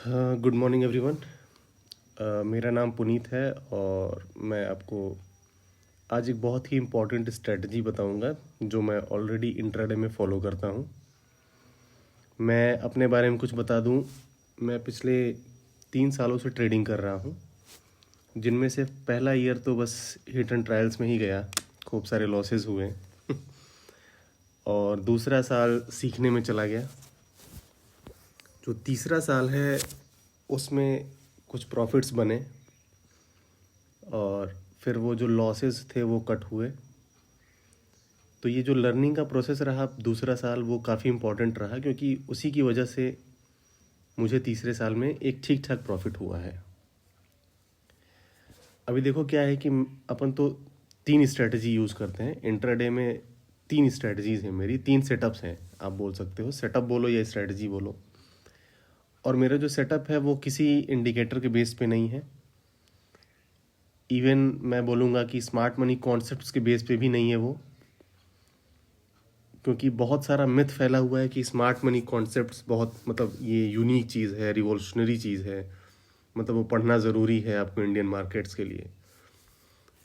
Good morning everyone. मेरा नाम पुनीत है और मैं आपको आज एक बहुत ही इम्पॉर्टेंट स्ट्रेटजी बताऊंगा जो मैं ऑलरेडी इंट्राडे में फॉलो करता हूं। मैं अपने बारे में कुछ बता दूं। मैं पिछले 3 सालों से ट्रेडिंग कर रहा हूं, जिनमें से पहला ईयर तो बस हिट एंड ट्रायल्स में ही गया, खूब सारे लॉसेस हुए और दूसरा साल सीखने में चला गया। जो तीसरा साल है उसमें कुछ प्रॉफिट्स बने और फिर वो जो लॉसेस थे वो कट हुए। तो ये जो लर्निंग का प्रोसेस रहा दूसरा साल, वो काफ़ी इम्पोर्टेंट रहा क्योंकि उसी की वजह से मुझे तीसरे साल में एक ठीक ठाक प्रॉफिट हुआ है। अभी देखो क्या है कि अपन तो 3 स्ट्रेटजी यूज़ करते हैं इंट्राडे में। 3 स्ट्रेटजीज़ हैं मेरी, 3 सेटअप्स हैं, आप बोल सकते हो। सेटअप बोलो या स्ट्रेटजी बोलो। और मेरा जो सेटअप है वो किसी इंडिकेटर के बेस पे नहीं है। इवन मैं बोलूँगा कि स्मार्ट मनी कॉन्सेप्ट्स के बेस पे भी नहीं है वो, क्योंकि बहुत सारा मिथ फैला हुआ है कि स्मार्ट मनी कॉन्सेप्ट्स बहुत ये यूनिक चीज़ है, रिवॉल्यूशनरी चीज़ है, वो पढ़ना ज़रूरी है आपको इंडियन मार्केट्स के लिए।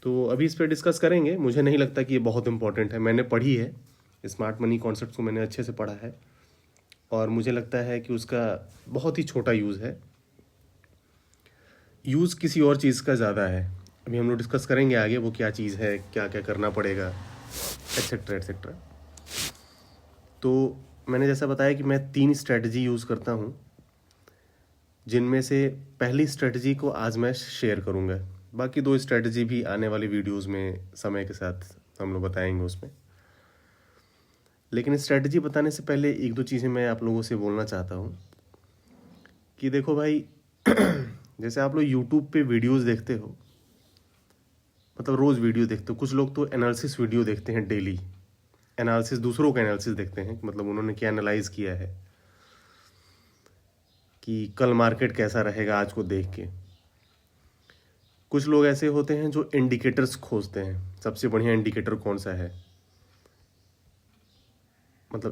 तो अभी इस पर डिस्कस करेंगे। मुझे नहीं लगता कि ये बहुत इंपॉर्टेंट है। मैंने पढ़ी है स्मार्ट मनी कॉन्सेप्ट्स को, मैंने अच्छे से पढ़ा है और मुझे लगता है कि उसका बहुत ही छोटा यूज़ है। यूज़ किसी और चीज़ का ज़्यादा है। अभी हम लोग डिस्कस करेंगे आगे वो क्या चीज़ है, क्या क्या करना पड़ेगा, एट्सेट्रा एट्सेट्रा। तो मैंने जैसा बताया कि मैं 3 स्ट्रेटजी यूज़ करता हूँ, जिनमें से पहली स्ट्रेटजी को आज मैं शेयर करूँगा। बाकी 2 स्ट्रेटजी भी आने वाली वीडियोस में समय के साथ हम लोग बताएंगे उसमें। लेकिन स्ट्रेटजी बताने से पहले एक दो चीज़ें मैं आप लोगों से बोलना चाहता हूँ कि देखो भाई जैसे आप लोग यूट्यूब पे वीडियोस देखते हो, रोज़ वीडियो देखते हो। कुछ लोग तो एनालिसिस वीडियो देखते हैं डेली, एनालिसिस, दूसरों का एनालिसिस देखते हैं, उन्होंने क्या एनालाइज किया है कि कल मार्केट कैसा रहेगा आज को देख के। कुछ लोग ऐसे होते हैं जो इंडिकेटर्स खोजते हैं, सबसे बढ़िया इंडिकेटर कौन सा है,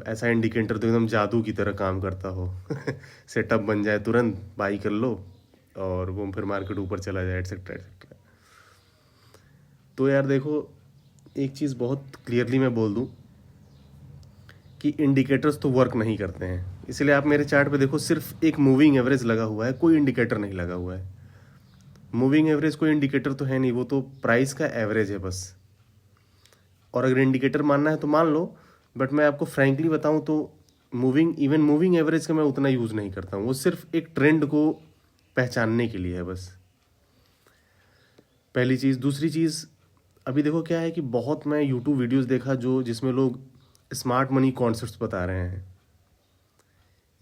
ऐसा इंडिकेटर तो एकदम जादू की तरह काम करता हो सेटअप बन जाए, तुरंत बाई कर लो और वो फिर मार्केट ऊपर चला जाए, एटसेट्रा एटसेट्रा। तो यार देखो, एक चीज़ बहुत क्लियरली मैं बोल दूं कि इंडिकेटर्स तो वर्क नहीं करते हैं। इसलिए आप मेरे चार्ट पे देखो, सिर्फ एक मूविंग एवरेज लगा हुआ है, कोई इंडिकेटर नहीं लगा हुआ है। मूविंग एवरेज कोई इंडिकेटर तो है नहीं, वो तो प्राइस का एवरेज है बस। और अगर इंडिकेटर मानना है तो मान लो, बट मैं आपको फ्रैंकली बताऊं तो मूविंग एवरेज का मैं उतना यूज़ नहीं करता हूँ। वो सिर्फ एक ट्रेंड को पहचानने के लिए है बस, पहली चीज़। दूसरी चीज़, अभी देखो क्या है कि बहुत मैं यूट्यूब वीडियोस देखा जिसमें लोग स्मार्ट मनी कॉन्सेप्ट्स बता रहे हैं।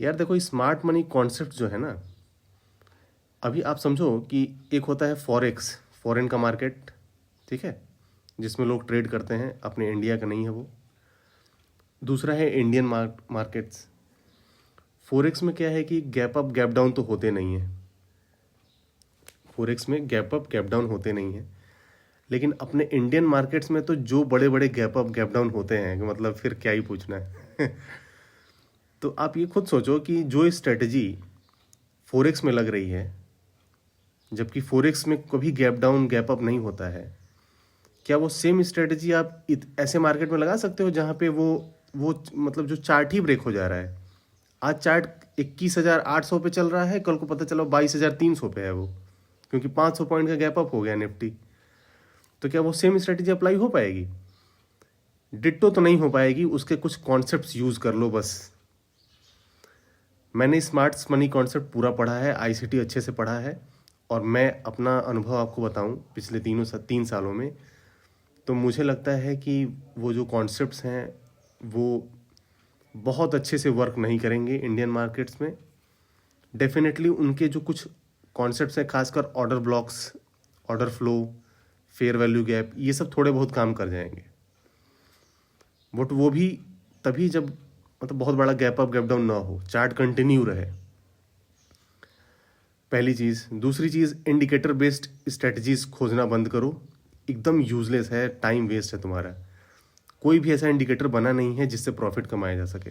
यार देखो, स्मार्ट मनी कॉन्सेप्ट जो है ना, अभी आप समझो कि एक होता है फॉरेक्स, फॉरेन का मार्केट, ठीक है, जिसमें लोग ट्रेड करते हैं, अपने इंडिया का नहीं है वो। दूसरा है इंडियन मार्केट्स। फॉरेक्स में क्या है कि गैप अप गैप डाउन तो होते नहीं है, फॉरेक्स में गैप अप गैप डाउन होते नहीं है। लेकिन अपने इंडियन मार्केट्स में तो जो बड़े बड़े गैप अप गैप डाउन होते हैं कि फिर क्या ही पूछना है तो आप ये खुद सोचो कि जो स्ट्रेटजी फॉरेक्स में लग रही है, जबकि फॉरेक्स में कभी गैप डाउन गैप अप नहीं होता है, क्या वो सेम स्ट्रेटजी आप ऐसे मार्केट में लगा सकते हो जहाँ पे वो जो चार्ट ही ब्रेक हो जा रहा है। आज चार्ट 21,800 पे चल रहा है, कल को पता चला 22,300 पे है वो, क्योंकि 500 पॉइंट का गैप अप हो गया निफ्टी। तो क्या वो सेम स्ट्रेटजी अप्लाई हो पाएगी? डिट्टो तो नहीं हो पाएगी, उसके कुछ कॉन्सेप्ट्स यूज कर लो बस। मैंने स्मार्ट मनी कॉन्सेप्ट पूरा पढ़ा है, आईसीटी अच्छे से पढ़ा है, और मैं अपना अनुभव आपको बताऊं पिछले 3 सालों में, तो मुझे लगता है कि वो जो कॉन्सेप्ट्स हैं वो बहुत अच्छे से वर्क नहीं करेंगे इंडियन मार्केट्स में। डेफिनेटली उनके जो कुछ कॉन्सेप्ट्स हैं, खासकर order blocks, order flow, fair value gap, ये सब थोड़े बहुत काम कर जाएंगे, बट वो भी तभी जब बहुत बड़ा गैप अप गैप डाउन ना हो, चार्ट कंटिन्यू रहे, पहली चीज़। दूसरी चीज़, इंडिकेटर बेस्ड स्ट्रेटजीज खोजना बंद करो, एकदम यूजलेस है, टाइम वेस्ट है तुम्हारा। कोई भी ऐसा इंडिकेटर बना नहीं है जिससे प्रॉफिट कमाया जा सके।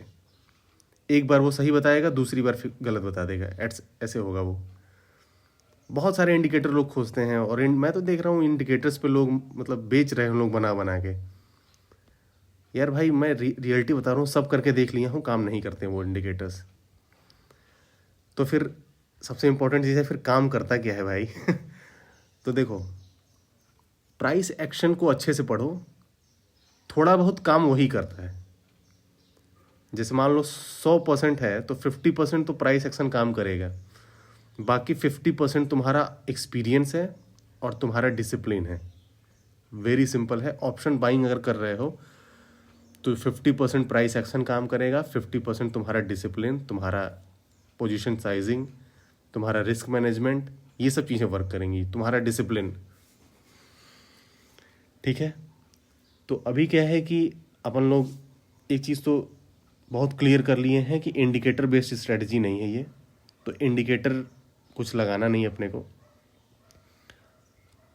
एक बार वो सही बताएगा, दूसरी बार फिर गलत बता देगा, ऐसे होगा वो। बहुत सारे इंडिकेटर लोग खोजते हैं, और मैं तो देख रहा हूँ इंडिकेटर्स पे लोग मतलब बेच रहे हैं लोग बना बना के। यार भाई मैं रियलिटी बता रहा हूँ, सब करके देख लिया हूँ, काम नहीं करते वो इंडिकेटर्स। तो फिर सबसे इम्पोर्टेंट चीज़ है, फिर काम करता क्या है भाई? तो देखो, प्राइस एक्शन को अच्छे से पढ़ो, थोड़ा बहुत काम वही करता है। जैसे मान लो 100% है तो 50% तो प्राइस एक्शन काम करेगा, बाकी 50% तुम्हारा एक्सपीरियंस है और तुम्हारा डिसिप्लिन है। वेरी सिंपल है। ऑप्शन बाइंग अगर कर रहे हो तो 50% प्राइस एक्शन काम करेगा, 50% तुम्हारा डिसिप्लिन, तुम्हारा पोजीशन साइजिंग, तुम्हारा रिस्क मैनेजमेंट, ये सब चीज़ें वर्क करेंगी, तुम्हारा डिसिप्लिन। ठीक है। तो अभी क्या है कि अपन लोग एक चीज़ तो बहुत क्लियर कर लिए हैं कि इंडिकेटर बेस्ड स्ट्रेटजी नहीं है ये। तो इंडिकेटर कुछ लगाना नहीं अपने को।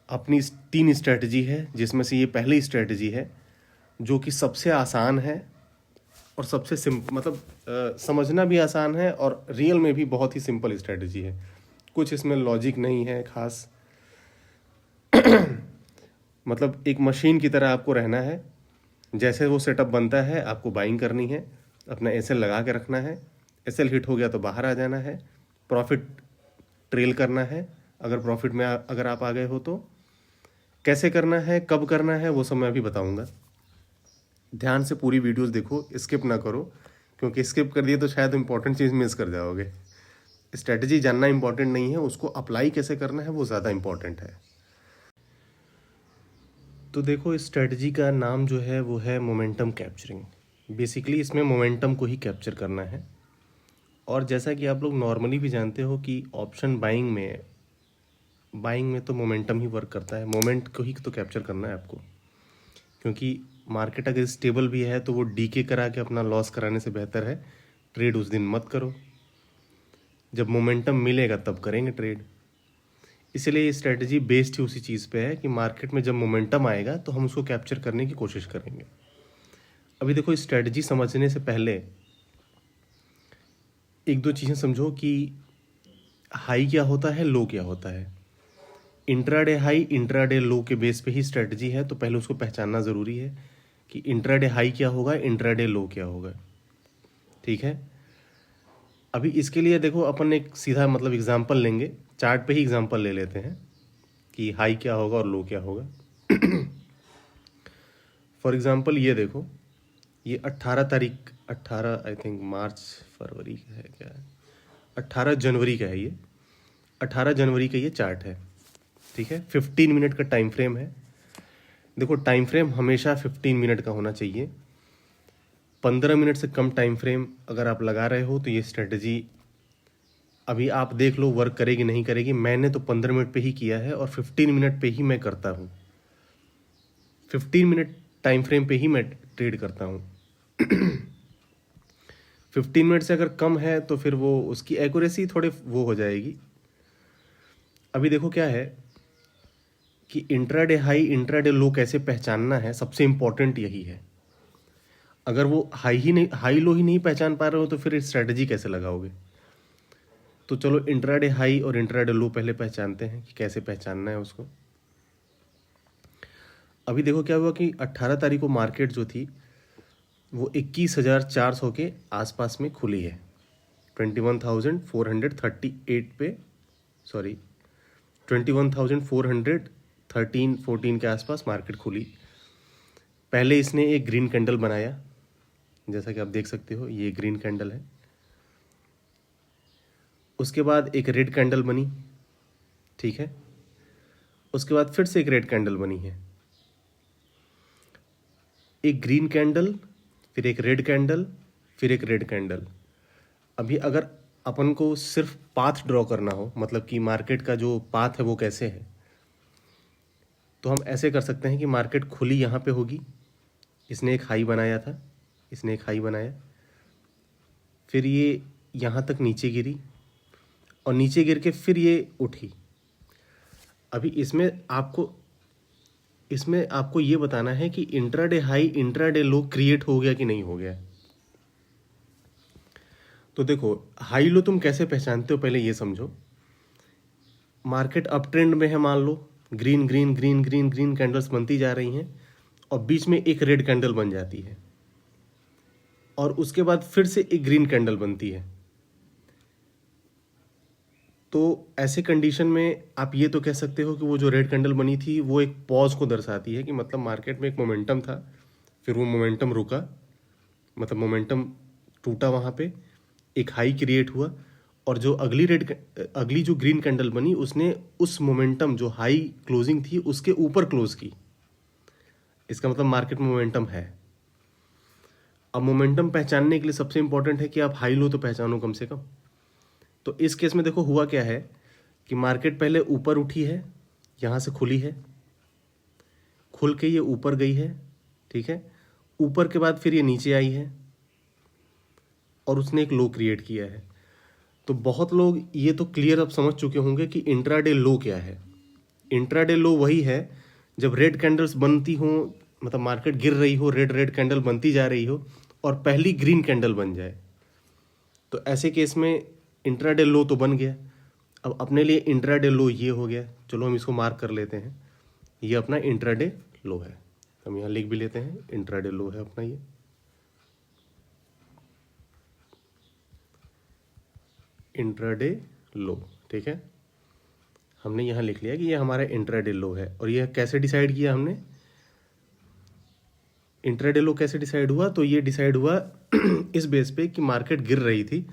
अपनी 3 स्ट्रेटजी है, जिसमें से ये पहली स्ट्रेटजी है जो कि सबसे आसान है और सबसे मतलब समझना भी आसान है, और रियल में भी बहुत ही सिंपल स्ट्रेटजी है। कुछ इसमें लॉजिक नहीं है खास। मतलब एक मशीन की तरह आपको रहना है, जैसे वो सेटअप बनता है आपको बाइंग करनी है, अपना एसएल लगा के रखना है, एसएल हिट हो गया तो बाहर आ जाना है, प्रॉफिट ट्रेल करना है। अगर प्रॉफिट में अगर आप आ गए हो तो कैसे करना है, कब करना है, वो सब मैं अभी बताऊंगा। ध्यान से पूरी वीडियोस देखो, स्किप ना करो, क्योंकि स्किप कर दिए तो शायद इंपॉर्टेंट चीज़ मिस कर जाओगे। स्ट्रेटजी जानना इंपॉर्टेंट नहीं है, उसको अप्लाई कैसे करना है वो ज़्यादा इंपॉर्टेंट है। तो देखो, इस स्ट्रेटजी का नाम जो है वो है मोमेंटम कैप्चरिंग। बेसिकली इसमें मोमेंटम को ही कैप्चर करना है। और जैसा कि आप लोग नॉर्मली भी जानते हो कि ऑप्शन बाइंग में तो मोमेंटम ही वर्क करता है, मोमेंट को ही तो कैप्चर करना है आपको। क्योंकि मार्केट अगर स्टेबल भी है तो वो डीके करा के अपना लॉस कराने से बेहतर है ट्रेड उस दिन मत करो। जब मोमेंटम मिलेगा तब करेंगे ट्रेड। इसलिए ये स्ट्रेटजी बेस्ड ही उसी चीज़ पे है कि मार्केट में जब मोमेंटम आएगा तो हम उसको कैप्चर करने की कोशिश करेंगे। अभी देखो, स्ट्रेटजी समझने से पहले एक दो चीज़ें समझो कि हाई क्या होता है, लो क्या होता है। इंट्राडे हाई इंट्राडे लो के बेस पे ही स्ट्रेटजी है, तो पहले उसको पहचानना ज़रूरी है कि इंट्राडे हाई क्या होगा, इंट्राडे लो क्या होगा। ठीक है। अभी इसके लिए देखो, अपन एक सीधा मतलब एग्जांपल लेंगे, चार्ट पे ही एग्जांपल ले लेते हैं कि हाई क्या होगा और लो क्या होगा। फॉर एग्जांपल ये देखो, ये 18 तारीख, 18 आई थिंक मार्च फरवरी का है क्या, 18 जनवरी का है ये, 18 जनवरी का ये चार्ट है। ठीक है। 15 मिनट का टाइम फ्रेम है। देखो, टाइम फ्रेम हमेशा 15 मिनट का होना चाहिए। 15 मिनट से कम टाइम फ्रेम अगर आप लगा रहे हो तो ये स्ट्रेटजी अभी आप देख लो वर्क करेगी नहीं करेगी। मैंने तो 15 मिनट पे ही किया है और 15 मिनट पे ही मैं करता हूँ। 15 मिनट टाइम फ्रेम पे ही मैं ट्रेड करता हूँ। 15 मिनट से अगर कम है तो फिर वो उसकी एक्यूरेसी थोड़ी वो हो जाएगी। अभी देखो क्या है कि इंट्राडे हाई इंट्राडे लो कैसे पहचानना है, सबसे इंपॉर्टेंट यही है। अगर वो हाई लो ही नहीं पहचान पा रहे हो तो फिर स्ट्रेटजी कैसे लगाओगे। तो चलो इंट्राडे हाई और इंट्राडे लो पहले पहचानते हैं कि कैसे पहचानना है उसको। अभी देखो क्या हुआ कि 18 तारीख को मार्केट जो थी वो 21,400 के आसपास में खुली है। 21,438 पे, सॉरी 21,413-14 के आसपास मार्केट खुली। पहले इसने एक ग्रीन कैंडल बनाया, जैसा कि आप देख सकते हो ये ग्रीन कैंडल है। उसके बाद एक रेड कैंडल बनी। ठीक है। उसके बाद फिर से एक रेड कैंडल बनी है, एक ग्रीन कैंडल, फिर एक रेड कैंडल, फिर एक रेड कैंडल। अभी अगर अपन को सिर्फ पाथ ड्रॉ करना हो, मतलब कि मार्केट का जो पाथ है वो कैसे है, तो हम ऐसे कर सकते हैं कि मार्केट खुली यहाँ पे होगी, इसने एक हाई बनाया था, इसने एक हाई बनाया, फिर ये यहाँ तक नीचे गिरी और नीचे गिर के फिर ये उठी। अभी इसमें आपको ये बताना है कि इंट्राडे हाई इंट्राडे लो क्रिएट हो गया कि नहीं हो गया। तो देखो, हाई लो तुम कैसे पहचानते हो, पहले ये समझो। मार्केट अप ट्रेंड में है, मान लो green green green green green candles बनती जा रही हैं और बीच में एक रेड कैंडल बन जाती है और उसके बाद फिर से एक ग्रीन कैंडल बनती है। तो ऐसे कंडीशन में आप ये तो कह सकते हो कि वो जो रेड कैंडल बनी थी वो एक पॉज को दर्शाती है, कि मतलब मार्केट में एक मोमेंटम था, फिर वो मोमेंटम रुका, मतलब मोमेंटम टूटा, वहाँ पे एक हाई क्रिएट हुआ और जो अगली जो ग्रीन कैंडल बनी उसने उस मोमेंटम जो हाई क्लोजिंग थी उसके ऊपर क्लोज की। इसका मतलब मार्केट में मोमेंटम है। अब मोमेंटम पहचानने के लिए सबसे इंपॉर्टेंट है कि आप हाई लो तो पहचानो कम से कम। तो इस केस में देखो हुआ क्या है कि मार्केट पहले ऊपर उठी है, यहाँ से खुली है, खुल के ये ऊपर गई है, ठीक है, ऊपर के बाद फिर ये नीचे आई है और उसने एक लो क्रिएट किया है। तो बहुत लोग ये तो क्लियर अब समझ चुके होंगे कि इंट्राडे लो क्या है। इंट्राडे लो वही है जब रेड कैंडल्स बनती हों, मतलब मार्केट गिर रही हो, रेड रेड कैंडल बनती जा रही हो और पहली ग्रीन कैंडल बन जाए। तो ऐसे केस में इंट्राडे लो तो बन गया। अब अपने लिए इंट्राडे लो ये हो गया, चलो हम इसको मार्क कर लेते हैं, ये अपना इंट्राडे लो है। हम यहाँ लिख भी लेते हैं, इंट्राडे लो है अपना ये। इंट्राडे लो, ठीक है, हमने यहाँ लिख लिया कि ये हमारा इंट्राडे लो है। और ये कैसे डिसाइड किया हमने, इंट्राडे लो कैसे डिसाइड हुआ, तो ये डिसाइड हुआ इस बेस पे कि मार्केट गिर रही थी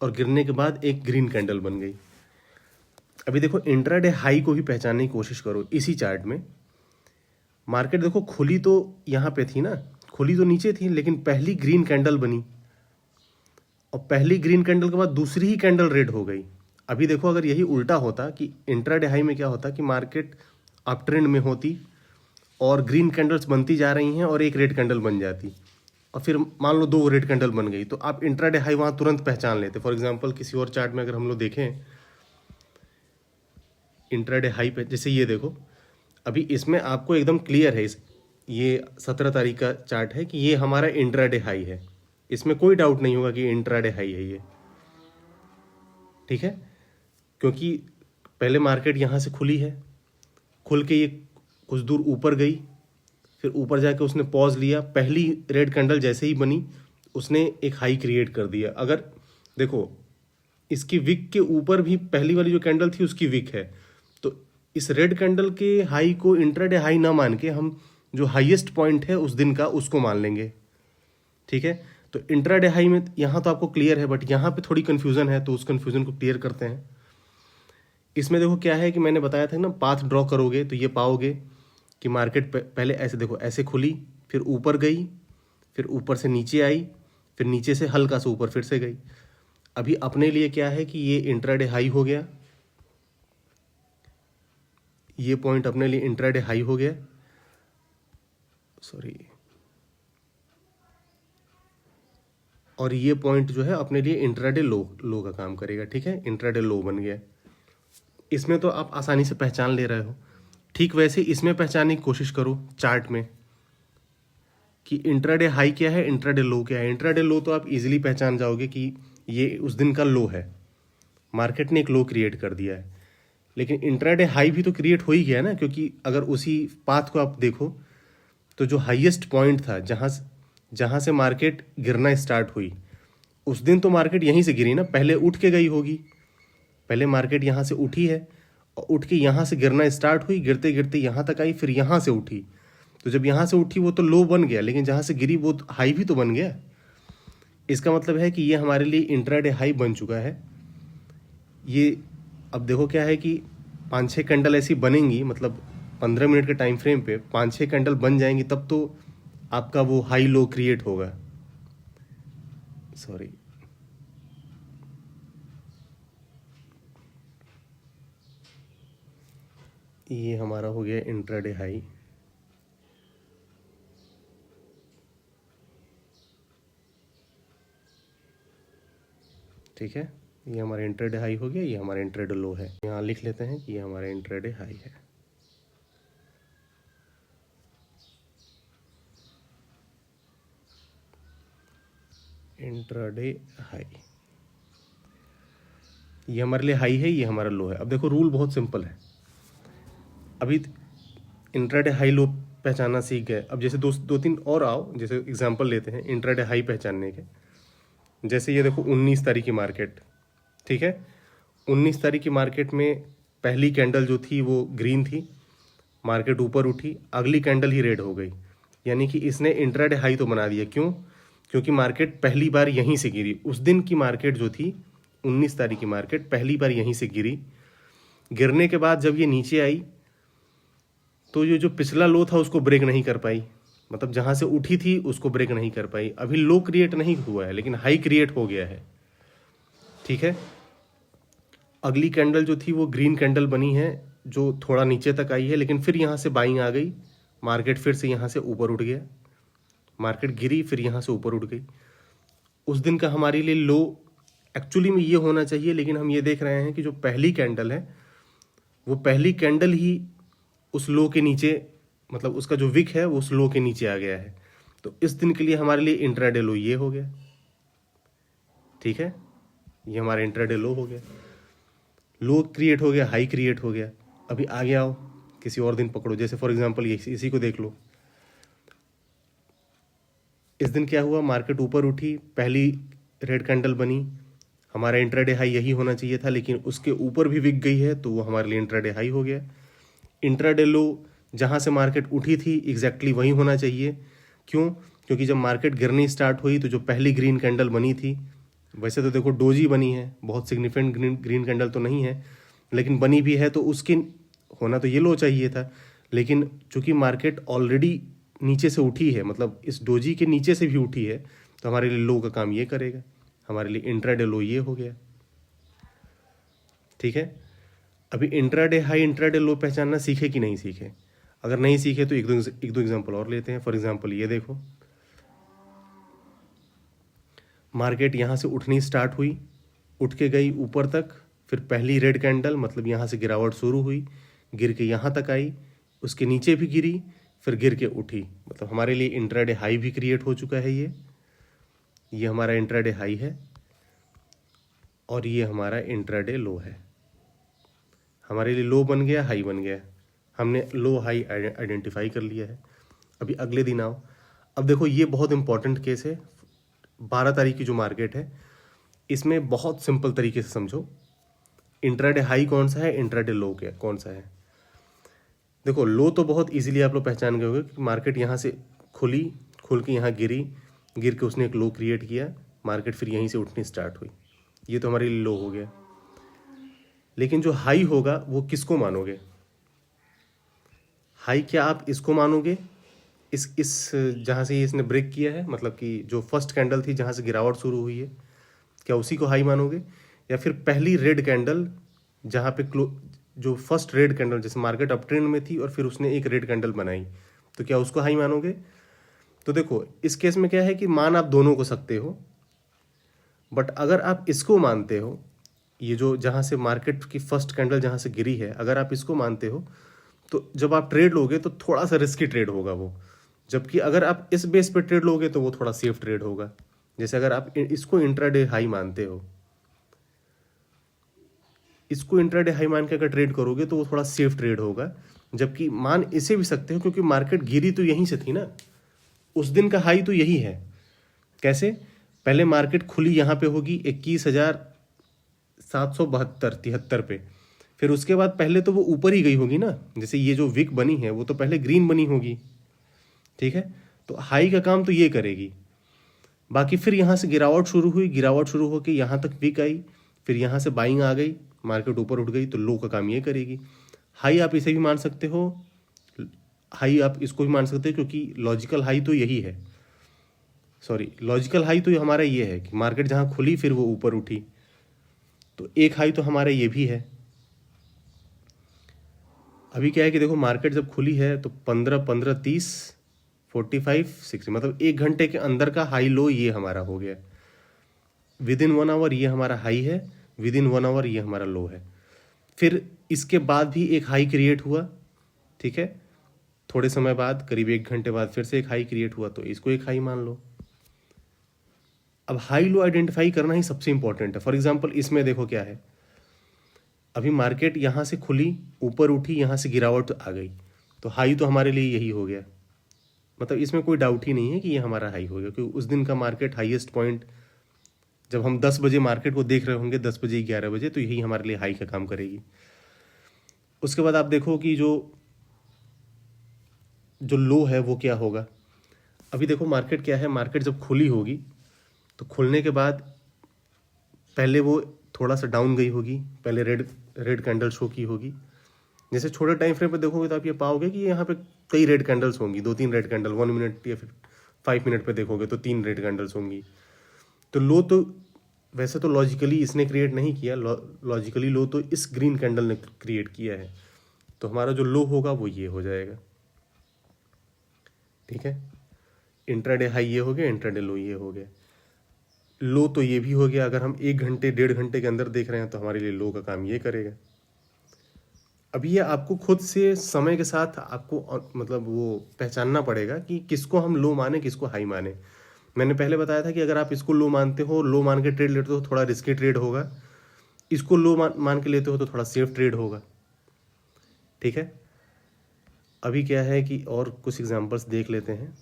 और गिरने के बाद एक ग्रीन कैंडल बन गई। अभी देखो इंट्राडे हाई को भी पहचानने की कोशिश करो इसी चार्ट में। मार्केट देखो खुली तो यहाँ पे थी ना, खुली तो नीचे थी, लेकिन पहली ग्रीन कैंडल बनी और पहली ग्रीन कैंडल के बाद दूसरी ही कैंडल रेड हो गई। अभी देखो अगर यही उल्टा होता कि इंट्राडे हाई में क्या होता कि मार्केट अप ट्रेंड में होती और ग्रीन कैंडल्स बनती जा रही हैं और एक रेड कैंडल बन जाती और फिर मान लो दो रेड कैंडल बन गई, तो आप इंट्राडे हाई वहाँ तुरंत पहचान लेते। फॉर एग्जांपल किसी और चार्ट में अगर हम लोग देखें इंट्राडे हाई पे, जैसे ये देखो, अभी इसमें आपको एकदम क्लियर है, ये 17 तारीख का चार्ट है कि ये हमारा इंट्राडे हाई है, इसमें कोई डाउट नहीं होगा कि इंट्राडे हाई है ये, ठीक है, क्योंकि पहले मार्केट यहाँ से खुली है, खुल के ये कुछ दूर ऊपर गई, फिर ऊपर जाके उसने पॉज लिया, पहली रेड कैंडल जैसे ही बनी उसने एक हाई क्रिएट कर दिया। अगर देखो इसकी विक के ऊपर भी पहली वाली जो कैंडल थी उसकी विक है, तो इस रेड कैंडल के हाई को इंट्राडे हाई ना मान के हम जो हाईएस्ट पॉइंट है उस दिन का उसको मान लेंगे, ठीक है। तो इंट्राडे हाई में यहाँ तो आपको क्लियर है, बट यहाँ पे थोड़ी कन्फ्यूजन है, तो उस कन्फ्यूजन को क्लियर करते हैं। इसमें देखो क्या है कि मैंने बताया था ना, पाथ ड्रॉ करोगे तो ये पाओगे कि मार्केट पहले ऐसे देखो ऐसे खुली, फिर ऊपर गई, फिर ऊपर से नीचे आई, फिर नीचे से हल्का सा ऊपर फिर से गई। अभी अपने लिए क्या है कि ये इंट्राडे हाई हो गया, ये पॉइंट अपने लिए इंट्राडे हाई हो गया, सॉरी, और ये पॉइंट जो है अपने लिए इंट्राडे लो लो का काम करेगा, ठीक है, इंट्राडे लो बन गया। इसमें तो आप आसानी से पहचान ले रहे हो। ठीक वैसे इसमें पहचानने की कोशिश करो चार्ट में कि इंट्राडे हाई क्या है, इंट्राडे लो क्या है। इंट्राडे लो तो आप इजीली पहचान जाओगे कि ये उस दिन का लो है, मार्केट ने एक लो क्रिएट कर दिया है। लेकिन इंट्राडे हाई भी तो क्रिएट हो ही गया ना, क्योंकि अगर उसी पाथ को आप देखो तो जो हाईएस्ट पॉइंट था जहाँ से मार्केट गिरना स्टार्ट हुई, उस दिन तो मार्केट यहीं से गिरी ना, पहले उठ के गई होगी, पहले मार्केट यहाँ से उठी है और उठ के यहाँ से गिरना स्टार्ट हुई, गिरते गिरते यहाँ तक आई, फिर यहाँ से उठी। तो जब यहाँ से उठी वो तो लो बन गया, लेकिन जहाँ से गिरी वो हाई भी तो बन गया। इसका मतलब है कि ये हमारे लिए इंट्राडे हाई बन चुका है ये। अब देखो क्या है कि 5-6 कैंडल ऐसी बनेंगी, मतलब 15 मिनट के टाइम फ्रेम पे 5-6 कैंडल बन जाएंगी, तब तो आपका वो हाई लो क्रिएट होगा। सॉरी, ये हमारा हो गया इंट्राडे हाई, ठीक है, ये हमारा इंट्राडे हाई हो गया, ये हमारा इंट्राडे लो है। यहाँ लिख लेते हैं कि ये हमारा इंट्राडे हाई है। इंट्राडे हाई, ये हमारे लिए हाई है, ये हमारा लो है। अब देखो रूल बहुत सिंपल है। अभी इंट्राडे हाई लो पहचानना सीख गए। अब जैसे दो तीन और आओ, जैसे एग्जांपल लेते हैं इंट्राडे हाई पहचानने के। जैसे ये देखो 19 तारीख की मार्केट, ठीक है। 19 तारीख की मार्केट में पहली कैंडल जो थी वो ग्रीन थी, मार्केट ऊपर उठी, अगली कैंडल ही रेड हो गई। यानी कि इसने इंट्राडे हाई तो बना दिया। क्यों? क्योंकि मार्केट पहली बार यहीं से गिरी। उस दिन की मार्केट जो थी 19 तारीख की मार्केट पहली बार यहीं से गिरी। गिरने के बाद जब ये नीचे आई तो ये जो पिछला लो था उसको ब्रेक नहीं कर पाई, मतलब जहां से उठी थी उसको ब्रेक नहीं कर पाई। अभी लो क्रिएट नहीं हुआ है लेकिन हाई क्रिएट हो गया है, ठीक है। अगली कैंडल जो थी वो ग्रीन कैंडल बनी है, जो थोड़ा नीचे तक आई है, लेकिन फिर यहाँ से बाइंग आ गई, मार्केट फिर से यहाँ से ऊपर उठ गया, मार्केट गिरी फिर यहाँ से ऊपर उठ गई। उस दिन का हमारे लिए लो एक्चुअली में ये होना चाहिए, लेकिन हम ये देख रहे हैं कि जो पहली कैंडल है वो पहली कैंडल ही उस लो के नीचे, मतलब उसका जो विक है वो उस लो के नीचे आ गया है। तो इस दिन के लिए हमारे लिए इंट्राडे लो ये हो गया, ठीक है। ये हमारा इंट्राडे लो हो गया, लो क्रिएट हो गया, हाई क्रिएट हो गया। अभी आगे आओ, किसी और दिन पकड़ो। जैसे फॉर एग्जांपल ये इसी को देख लो। इस दिन क्या हुआ, मार्केट ऊपर उठी, पहली रेड कैंडल बनी, हमारा इंट्राडे हाई यही होना चाहिए था, लेकिन उसके ऊपर भी विक गई है तो वो हमारे लिए इंट्राडे हाई हो गया। इंट्राडे लो जहाँ से मार्केट उठी थी एग्जैक्टली वही होना चाहिए। क्यों? क्योंकि जब मार्केट गिरनी स्टार्ट हुई तो जो पहली ग्रीन कैंडल बनी थी, वैसे तो देखो डोजी बनी है, बहुत सिग्निफिकेंट ग्रीन कैंडल तो नहीं है, लेकिन बनी भी है तो उसकी होना तो ये लो चाहिए था। लेकिन चूंकि मार्केट ऑलरेडी नीचे से उठी है, मतलब इस डोजी के नीचे से भी उठी है, तो हमारे लिए लो का काम ये करेगा, हमारे लिए इंट्राडे लो ये हो गया, ठीक है। अभी इंट्राडे हाई इंट्राडे लो पहचानना सीखे कि नहीं सीखे? अगर नहीं सीखे तो एक दो एग्जांपल और लेते हैं। फॉर एग्जांपल ये देखो, मार्केट यहाँ से उठनी स्टार्ट हुई, उठ के गई ऊपर तक, फिर पहली रेड कैंडल मतलब यहाँ से गिरावट शुरू हुई, गिर के यहाँ तक आई, उसके नीचे भी गिरी, फिर गिर के उठी, मतलब हमारे लिए इंट्राडे हाई भी क्रिएट हो चुका है। ये हमारा इंट्राडे हाई है और ये हमारा इंट्राडे लो है। हमारे लिए लो बन गया, हाई बन गया, हमने लो हाई आइडेंटिफाई कर लिया है। अभी अगले दिन आओ। अब देखो ये बहुत इंपॉर्टेंट केस है, 12 तारीख की जो मार्केट है इसमें बहुत सिंपल तरीके से समझो, इंट्राडे हाई कौन सा है, इंट्राडे लो क्या कौन सा है। देखो लो तो बहुत इजीली आप लोग पहचान गए होंगे कि मार्केट यहाँ से खुली, खुल के यहाँ गिरी, गिर के उसने एक लो क्रिएट किया, मार्केट फिर यहीं से उठनी स्टार्ट हुई, ये तो हमारे लिए लो हो गया। लेकिन जो हाई होगा वो किसको मानोगे? हाई क्या आप इसको मानोगे, इस जहाँ से इसने ब्रेक किया है, मतलब कि जो फर्स्ट कैंडल थी जहाँ से गिरावट शुरू हुई है, क्या उसी को हाई मानोगे? या फिर पहली रेड कैंडल जहाँ पे जो फर्स्ट रेड कैंडल, जैसे मार्केट अप ट्रेंड में थी और फिर उसने एक रेड कैंडल बनाई, तो क्या उसको हाई मानोगे? तो देखो इस केस में क्या है कि मान आप दोनों को सकते हो, बट अगर आप इसको मानते हो, ये जो जहाँ से मार्केट की फर्स्ट कैंडल जहाँ से गिरी है, अगर आप इसको मानते हो तो जब आप ट्रेड लोगे तो थोड़ा सा रिस्की ट्रेड होगा वो, जबकि अगर आप इस बेस पे ट्रेड लोगे तो वो थोड़ा सेफ ट्रेड होगा। जैसे अगर आप इसको इंट्राडे हाई मानते हो, इसको इंट्राडे हाई मान के अगर ट्रेड करोगे तो वो थोड़ा सेफ ट्रेड होगा, जबकि मान इसे भी सकते हो क्योंकि मार्केट गिरी तो यहीं से थी ना, उस दिन का हाई तो यही है। कैसे? पहले मार्केट खुली यहाँ पे होगी 21,772-73 पे, फिर उसके बाद पहले तो वो ऊपर ही गई होगी ना, जैसे ये जो विक बनी है वो तो पहले ग्रीन बनी होगी, ठीक है। तो हाई का काम तो ये करेगी, बाकी फिर यहाँ से गिरावट शुरू हुई, गिरावट शुरू होकर यहाँ तक विक आई, फिर यहाँ से बाइंग आ गई, मार्केट ऊपर उठ गई, तो लो का काम ये करेगी। हाई आप इसे भी मान सकते हो, हाई आप इसको भी मान सकते हो, क्योंकि लॉजिकल हाई तो यही है, सॉरी लॉजिकल हाई तो हमारा ये है कि मार्केट जहाँ खुली फिर वो ऊपर उठी, तो एक हाई तो हमारा ये भी है। अभी क्या है कि देखो मार्केट जब खुली है तो 15, 30, 45, 60, मतलब 1 घंटे के अंदर का हाई लो ये हमारा हो गया। विद इन 1 आवर ये हमारा हाई है, विद इन 1 आवर ये हमारा लो है। फिर इसके बाद भी एक हाई क्रिएट हुआ, ठीक है, थोड़े समय बाद करीब 1 घंटे बाद फिर से एक हाई क्रिएट हुआ, तो इसको एक हाई मान लो। अब हाई लो आइडेंटिफाई करना ही सबसे इंपॉर्टेंट है। फॉर एग्जाम्पल इसमें देखो क्या है, अभी मार्केट यहाँ से खुली, ऊपर उठी, यहाँ से गिरावट आ गई, तो हाई तो हमारे लिए यही हो गया। मतलब इसमें कोई डाउट ही नहीं है कि ये हमारा हाई हो गया, क्योंकि उस दिन का मार्केट हाईएस्ट पॉइंट जब हम 10 बजे मार्केट को देख रहे होंगे, 10 बजे 11 बजे, तो यही हमारे लिए हाई का काम करेगी। उसके बाद आप देखो कि जो जो लो है वो क्या होगा। अभी देखो मार्केट क्या है, मार्केट जब खुली होगी तो खुलने के बाद पहले वो थोड़ा सा डाउन गई होगी, पहले रेड रेड कैंडल शो की होगी। जैसे छोटे टाइम फ्रेम पे देखोगे तो आप ये पाओगे कि यहाँ पे कई रेड कैंडल्स होंगी, 2-3 रेड कैंडल, 1 मिनट या फिर 5 मिनट पे देखोगे तो 3 रेड कैंडल्स होंगी। तो लो तो वैसे तो लॉजिकली इसने क्रिएट नहीं किया, लॉजिकली लो तो इस ग्रीन कैंडल ने क्रिएट किया है, तो हमारा जो लो होगा वो ये हो जाएगा। ठीक है, इंट्राडे हाई ये हो गया, इंट्राडे लो ये हो गया। लो तो ये भी हो गया, अगर हम 1 घंटे 1.5 घंटे के अंदर देख रहे हैं तो हमारे लिए लो का काम ये करेगा। अभी ये आपको खुद से समय के साथ आपको मतलब वो पहचानना पड़ेगा कि किसको हम लो माने, किसको हाई माने। मैंने पहले बताया था कि अगर आप इसको लो मानते हो, लो मान के ट्रेड लेते हो तो थोड़ा रिस्की ट्रेड होगा, इसको लो मान के लेते हो तो थोड़ा सेफ ट्रेड होगा। ठीक है, अभी क्या है कि और कुछ एग्जांपल्स देख लेते हैं।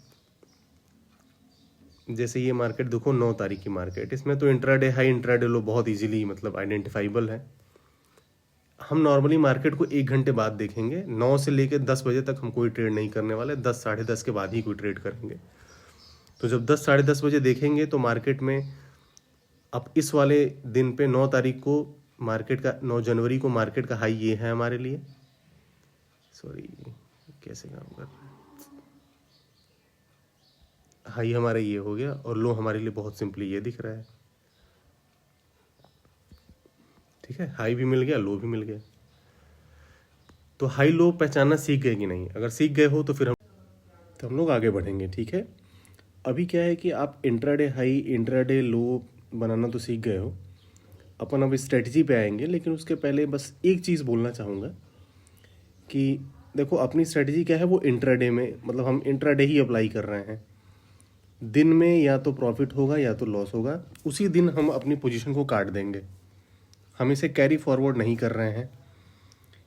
जैसे ये मार्केट देखो, 9 तारीख की मार्केट, इसमें तो इंट्राडे हाई इंट्राडे लो बहुत इजीली मतलब आइडेंटिफाइबल है। हम नॉर्मली मार्केट को 1 घंटे बाद देखेंगे, 9 से लेकर 10 बजे तक हम कोई ट्रेड नहीं करने वाले, 10 साढ़े 10 के बाद ही कोई ट्रेड करेंगे। तो जब 10 साढ़े 10 बजे देखेंगे तो मार्केट में अब इस वाले दिन पे 9 तारीख को मार्केट का 9 जनवरी को मार्केट का हाई ये है हमारे लिए। सॉरी, कैसे काम कर रहा है, हाई हमारा ये हो गया और लो हमारे लिए बहुत सिंपली ये दिख रहा है। ठीक है, हाई भी मिल गया, लो भी मिल गया। तो हाई लो पहचानना सीख गए कि नहीं? अगर सीख गए हो तो हम लोग आगे बढ़ेंगे। ठीक है, अभी क्या है कि आप इंट्राडे हाई इंट्राडे लो बनाना तो सीख गए हो, अपन अब स्ट्रेटजी पे आएंगे। लेकिन उसके पहले बस एक चीज़ बोलना चाहूँगा कि देखो अपनी स्ट्रेटजी क्या है, वो इंट्राडे में मतलब हम इंट्राडे ही अप्लाई कर रहे हैं। दिन में या तो प्रॉफिट होगा या तो लॉस होगा, उसी दिन हम अपनी पोजीशन को काट देंगे। हम इसे कैरी फॉरवर्ड नहीं कर रहे हैं,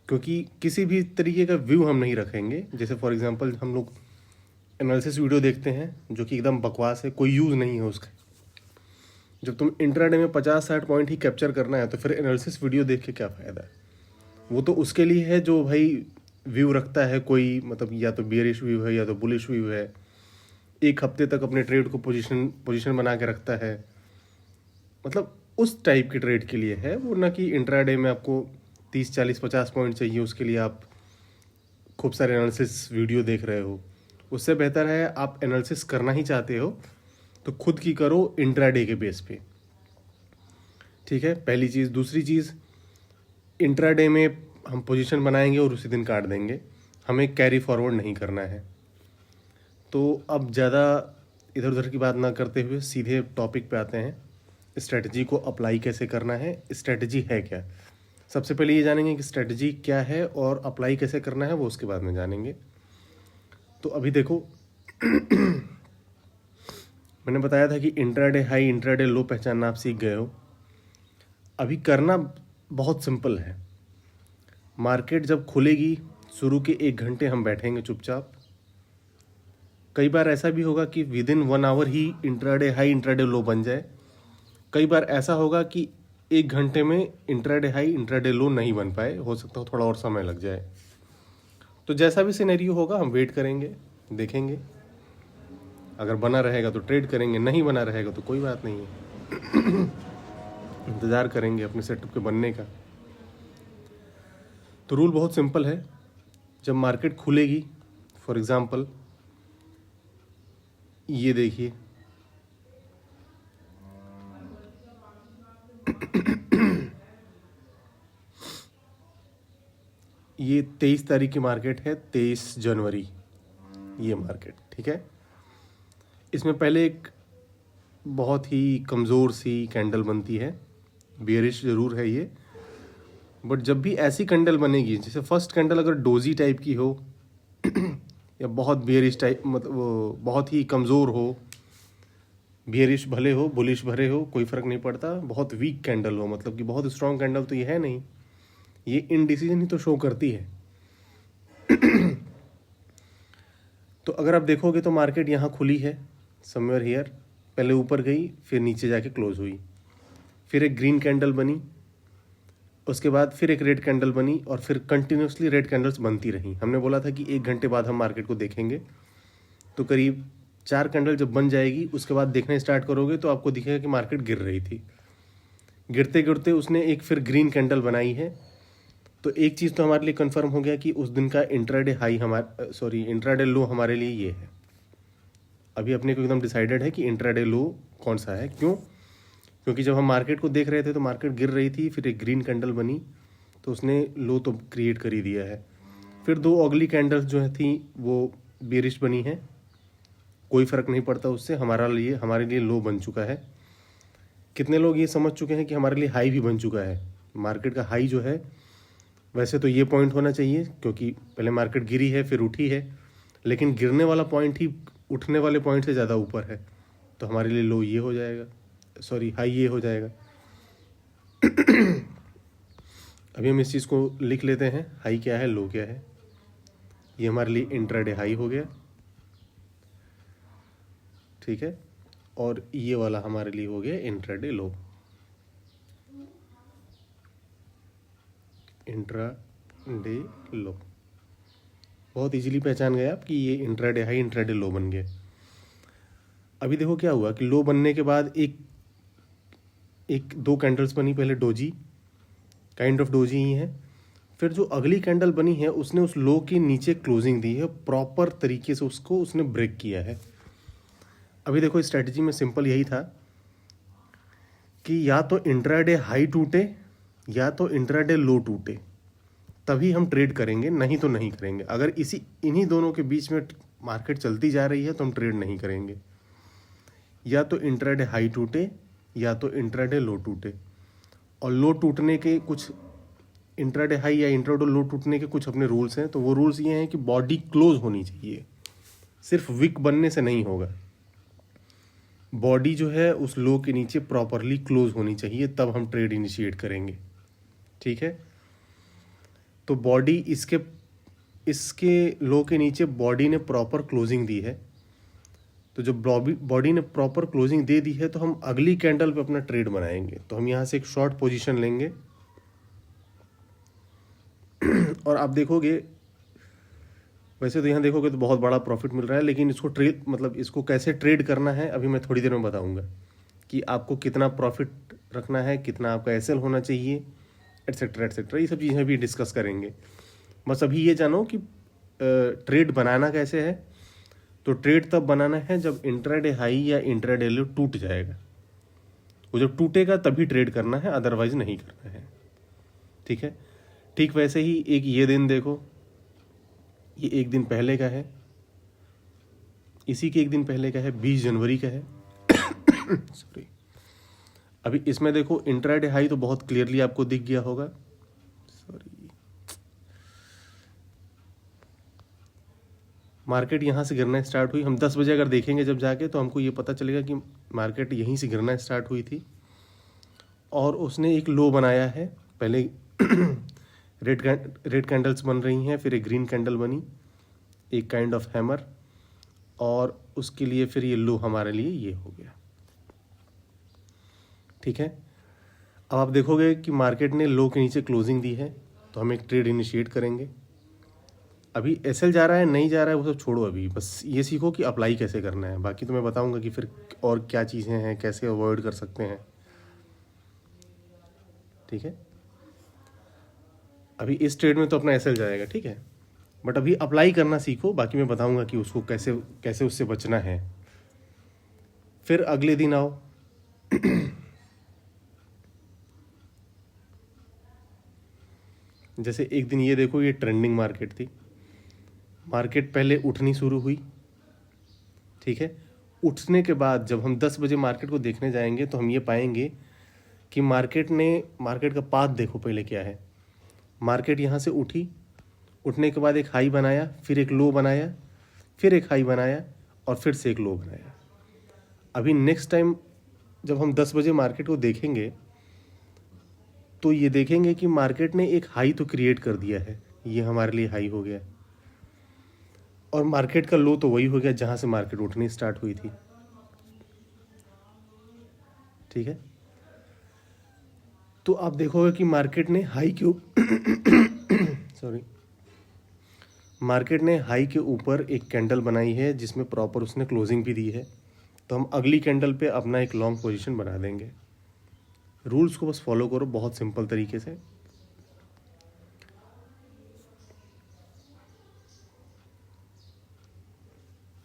क्योंकि किसी भी तरीके का व्यू हम नहीं रखेंगे। जैसे फॉर एग्जांपल हम लोग एनालिसिस वीडियो देखते हैं जो कि एकदम बकवास है, कोई यूज़ नहीं है उसका। जब तुम इंट्राडे में 50-60 पॉइंट ही कैप्चर करना है तो फिर एनालिसिस वीडियो देख के क्या फ़ायदा है? वो तो उसके लिए है जो भाई व्यू रखता है, कोई मतलब या तो बियरिश व्यू है या तो बुलिश व्यू है, 1 हफ्ते तक अपने ट्रेड को पोजीशन बना के रखता है, मतलब उस टाइप के ट्रेड के लिए है वो, ना कि इंट्राडे में आपको 30-40-50 पॉइंट चाहिए उसके लिए आप खूब सारे एनालिसिस वीडियो देख रहे हो। उससे बेहतर है आप एनालिसिस करना ही चाहते हो तो खुद की करो इंट्राडे के बेस पे। ठीक है, पहली चीज़। दूसरी चीज़, इंट्राडे में हम पोजीशन बनाएंगे और उसी दिन काट देंगे, हमें कैरी फॉरवर्ड नहीं करना है। तो अब ज़्यादा इधर उधर की बात ना करते हुए सीधे टॉपिक पे आते हैं, स्ट्रेटजी को अप्लाई कैसे करना है, स्ट्रेटजी है क्या। सबसे पहले ये जानेंगे कि स्ट्रेटजी क्या है और अप्लाई कैसे करना है, वो उसके बाद में जानेंगे। तो अभी देखो मैंने बताया था कि इंट्राडे हाई इंट्राडे लो पहचानना आप सीख गए हो। अभी करना बहुत सिंपल है। मार्केट जब खुलेगी, शुरू के 1 घंटे हम बैठेंगे चुपचाप। कई बार ऐसा भी होगा कि विदिन 1 आवर ही इंट्राडे हाई इंट्राडे लो बन जाए। कई बार ऐसा होगा कि 1 घंटे में इंट्राडे हाई इंट्राडे लो नहीं बन पाए, हो सकता हो थोड़ा और समय लग जाए। तो जैसा भी सिनेरियो होगा हम वेट करेंगे, देखेंगे। अगर बना रहेगा तो ट्रेड करेंगे, नहीं बना रहेगा तो कोई बात नहीं है इंतज़ार करेंगे अपने सेटअप के बनने का। तो रूल बहुत सिंपल है। जब मार्केट खुलेगी, फॉर एग्जांपल ये देखिए ये 23 तारीख की मार्केट है, 23 जनवरी ये मार्केट। ठीक है, इसमें पहले एक बहुत ही कमज़ोर सी कैंडल बनती है, बियरिश ज़रूर है ये, बट जब भी ऐसी कैंडल बनेगी, जैसे फर्स्ट कैंडल अगर डोजी टाइप की हो या बहुत बियरिश टाइप, मतलब वो बहुत ही कमज़ोर हो, बियरिश भले हो बुलिश भले हो कोई फ़र्क नहीं पड़ता, बहुत वीक कैंडल हो, मतलब कि बहुत स्ट्रॉन्ग कैंडल तो ये है नहीं, ये इनडिसीजन ही तो शो करती है। तो अगर आप देखोगे तो मार्केट यहाँ खुली है समवेयर हियर, पहले ऊपर गई फिर नीचे जाके क्लोज हुई, फिर एक ग्रीन कैंडल बनी, उसके बाद फिर एक रेड कैंडल बनी और फिर कंटिन्यूसली रेड कैंडल्स बनती रहीं। हमने बोला था कि 1 घंटे बाद हम मार्केट को देखेंगे, तो करीब 4 कैंडल जब बन जाएगी उसके बाद देखना स्टार्ट करोगे तो आपको दिखेगा कि मार्केट गिर रही थी। गिरते गिरते उसने एक फिर ग्रीन कैंडल बनाई है। तो एक चीज़ तो हमारे लिए कंफर्म हो गया कि उस दिन का इंट्राडे हाई इंट्राडे लो हमारे लिए ये है। अभी अपने को एकदम डिसाइडेड है कि इंट्राडे लो कौन सा है। क्यों? क्योंकि जब हम मार्केट को देख रहे थे तो मार्केट गिर रही थी, फिर एक ग्रीन कैंडल बनी तो उसने लो तो क्रिएट कर ही दिया है। फिर 2 अगली कैंडल्स जो थी वो बेरिश बनी है, कोई फ़र्क नहीं पड़ता उससे, हमारे लिए लो बन चुका है। कितने लोग ये समझ चुके हैं कि हमारे लिए हाई भी बन चुका है? मार्केट का हाई जो है वैसे तो ये पॉइंट होना चाहिए, क्योंकि पहले मार्केट गिरी है फिर उठी है, लेकिन गिरने वाला पॉइंट ही उठने वाले पॉइंट से ज़्यादा ऊपर है, तो हमारे लिए लो ये हो जाएगा, हाई ये हो जाएगा। अभी हम इस चीज़ को लिख लेते हैं, हाई क्या है लो क्या है। ये हमारे लिए इंट्राडे हाई हो गया, ठीक है, और ये वाला हमारे लिए हो गया इंट्राडे लो। इंट्राडे लो बहुत इजीली पहचान गए आप कि ये इंट्राडे हाई इंट्राडे लो बन गए। अभी देखो क्या हुआ कि लो बनने के बाद एक 2 कैंडल्स बनी, पहले डोजी काइंड ऑफ डोजी ही है, फिर जो अगली कैंडल बनी है उसने उस लो के नीचे क्लोजिंग दी है, प्रॉपर तरीके से उसको उसने ब्रेक किया है। अभी देखो स्ट्रेटजी में सिंपल यही था कि या तो इंट्राडे हाई टूटे या तो इंट्राडे लो टूटे, तभी हम ट्रेड करेंगे, नहीं तो नहीं करेंगे। अगर इन्हीं दोनों के बीच में मार्केट चलती जा रही है तो हम ट्रेड नहीं करेंगे। या तो इंट्राडे हाई टूटे या तो इंट्राडे लो टूटे, और लो टूटने के कुछ, इंट्राडे हाई या इंट्राडे लो टूटने के कुछ अपने रूल्स हैं। तो वो रूल्स ये हैं कि बॉडी क्लोज होनी चाहिए, सिर्फ विक बनने से नहीं होगा। बॉडी जो है उस लो के नीचे प्रॉपरली क्लोज होनी चाहिए, तब हम ट्रेड इनिशिएट करेंगे, ठीक है। तो बॉडी इसके लो के नीचे बॉडी ने प्रॉपर क्लोजिंग दी है, तो जब बॉडी ने प्रॉपर क्लोजिंग दे दी है तो हम अगली कैंडल पे अपना ट्रेड बनाएंगे। तो हम यहाँ से एक शॉर्ट पोजीशन लेंगे और आप देखोगे, वैसे तो यहाँ देखोगे तो बहुत बड़ा प्रॉफिट मिल रहा है, लेकिन इसको कैसे ट्रेड करना है अभी मैं थोड़ी देर में बताऊंगा कि आपको कितना प्रॉफिट रखना है, कितना आपका एसएल होना चाहिए, एटसेट्रा एटसेट्रा, ये सब चीज़ें भी डिस्कस करेंगे। बस अभी ये जानो कि ट्रेड बनाना कैसे है। तो ट्रेड तब बनाना है जब इंट्राडे हाई या इंट्राडे लो टूट जाएगा, वो जब टूटेगा तभी ट्रेड करना है, अदरवाइज नहीं करना है, ठीक है। ठीक वैसे ही एक ये दिन देखो, ये एक दिन पहले का है, इसी के एक दिन पहले का है, 20 जनवरी का है। सॉरी। अभी इसमें देखो इंट्राडे हाई तो बहुत क्लियरली आपको दिख गया होगा, सॉरी, मार्केट यहाँ से गिरना स्टार्ट हुई। हम 10 बजे अगर देखेंगे जब जाके तो हमको ये पता चलेगा कि मार्केट यहीं से गिरना स्टार्ट हुई थी और उसने एक लो बनाया है। पहले रेड कैंडल्स बन रही हैं, फिर एक ग्रीन कैंडल बनी, एक काइंड ऑफ हैमर, और उसके लिए फिर ये लो हमारे लिए ये हो गया, ठीक है। अब आप देखोगे कि मार्केट ने लो के नीचे क्लोजिंग दी है, तो हम एक ट्रेड इनिशिएट करेंगे। अभी एसएल जा रहा है नहीं जा रहा है वो सब छोड़ो, अभी बस ये सीखो कि अप्लाई कैसे करना है, बाकी तो मैं बताऊंगा कि फिर और क्या चीज़ें हैं, कैसे अवॉइड कर सकते हैं, ठीक है। अभी इस ट्रेड में तो अपना एसएल जाएगा, ठीक है, बट अभी अप्लाई करना सीखो, बाकी मैं बताऊंगा कि उसको कैसे कैसे उससे बचना है। फिर अगले दिन आओ, जैसे एक दिन ये देखो, ये ट्रेंडिंग मार्केट थी, मार्केट पहले उठनी शुरू हुई, ठीक है। उठने के बाद जब हम 10 बजे मार्केट को देखने जाएंगे तो हम ये पाएंगे कि मार्केट का पाथ देखो पहले क्या है। मार्केट यहाँ से उठी, उठने के बाद एक हाई बनाया, फिर एक लो बनाया, फिर एक हाई बनाया और फिर से एक लो बनाया। अभी नेक्स्ट टाइम जब हम 10 बजे मार्केट को देखेंगे तो ये देखेंगे कि मार्केट ने एक हाई तो क्रिएट कर दिया है, ये हमारे लिए हाई हो गया, और मार्केट का लो तो वही हो गया जहाँ से मार्केट उठनी स्टार्ट हुई थी। ठीक है, तो आप देखोगे कि मार्केट ने हाई के सॉरी मार्केट ने हाई के ऊपर एक कैंडल बनाई है जिसमें प्रॉपर उसने क्लोजिंग भी दी है। तो हम अगली कैंडल पे अपना एक लॉन्ग पोजीशन बना देंगे। रूल्स को बस फॉलो करो बहुत सिंपल तरीके से।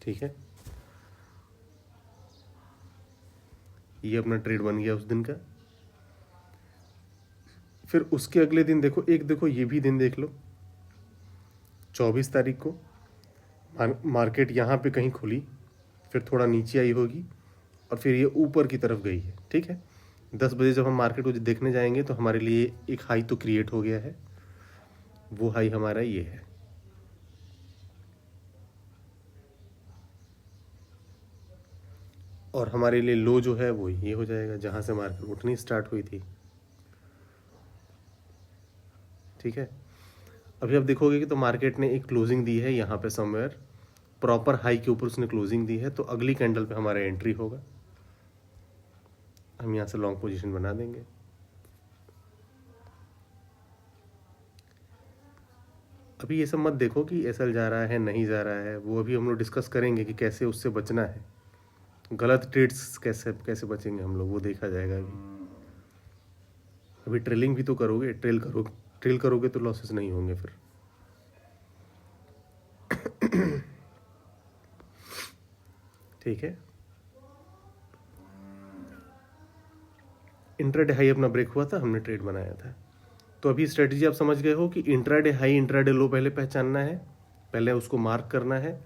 ठीक है, ये अपना ट्रेड बन गया उस दिन का। फिर उसके अगले दिन देखो, देखो ये भी दिन देख लो, 24 तारीख को मार्केट यहाँ पे कहीं खुली, फिर थोड़ा नीचे आई होगी और फिर ये ऊपर की तरफ गई है। ठीक है, 10 बजे जब हम मार्केट को देखने जाएंगे तो हमारे लिए एक हाई तो क्रिएट हो गया है, वो हाई हमारा ये है। और हमारे लिए लो जो है वो ये हो जाएगा जहाँ से मार्केट उठनी स्टार्ट हुई थी। ठीक है, अभी आप देखोगे कि तो मार्केट ने एक क्लोजिंग दी है यहाँ पे समवेयर, प्रॉपर हाई के ऊपर उसने क्लोजिंग दी है, तो अगली कैंडल पे हमारा एंट्री होगा। हम यहाँ से लॉन्ग पोजीशन बना देंगे। अभी ये सब मत देखो कि एसएल जा रहा है नहीं जा रहा है, वो अभी हम लोग डिस्कस करेंगे कि कैसे उससे बचना है, गलत ट्रेड्स कैसे कैसे बचेंगे हम लोग, वो देखा जाएगा। अभी ट्रेलिंग भी तो करोगे, ट्रेल करोगे तो लॉसेस नहीं होंगे फिर। ठीक है, इंट्राडे हाई अपना ब्रेक हुआ था, हमने ट्रेड बनाया था। तो अभी स्ट्रेटजी आप समझ गए हो कि इंट्राडे हाई इंट्राडे लो पहले पहचानना है, पहले उसको मार्क करना है।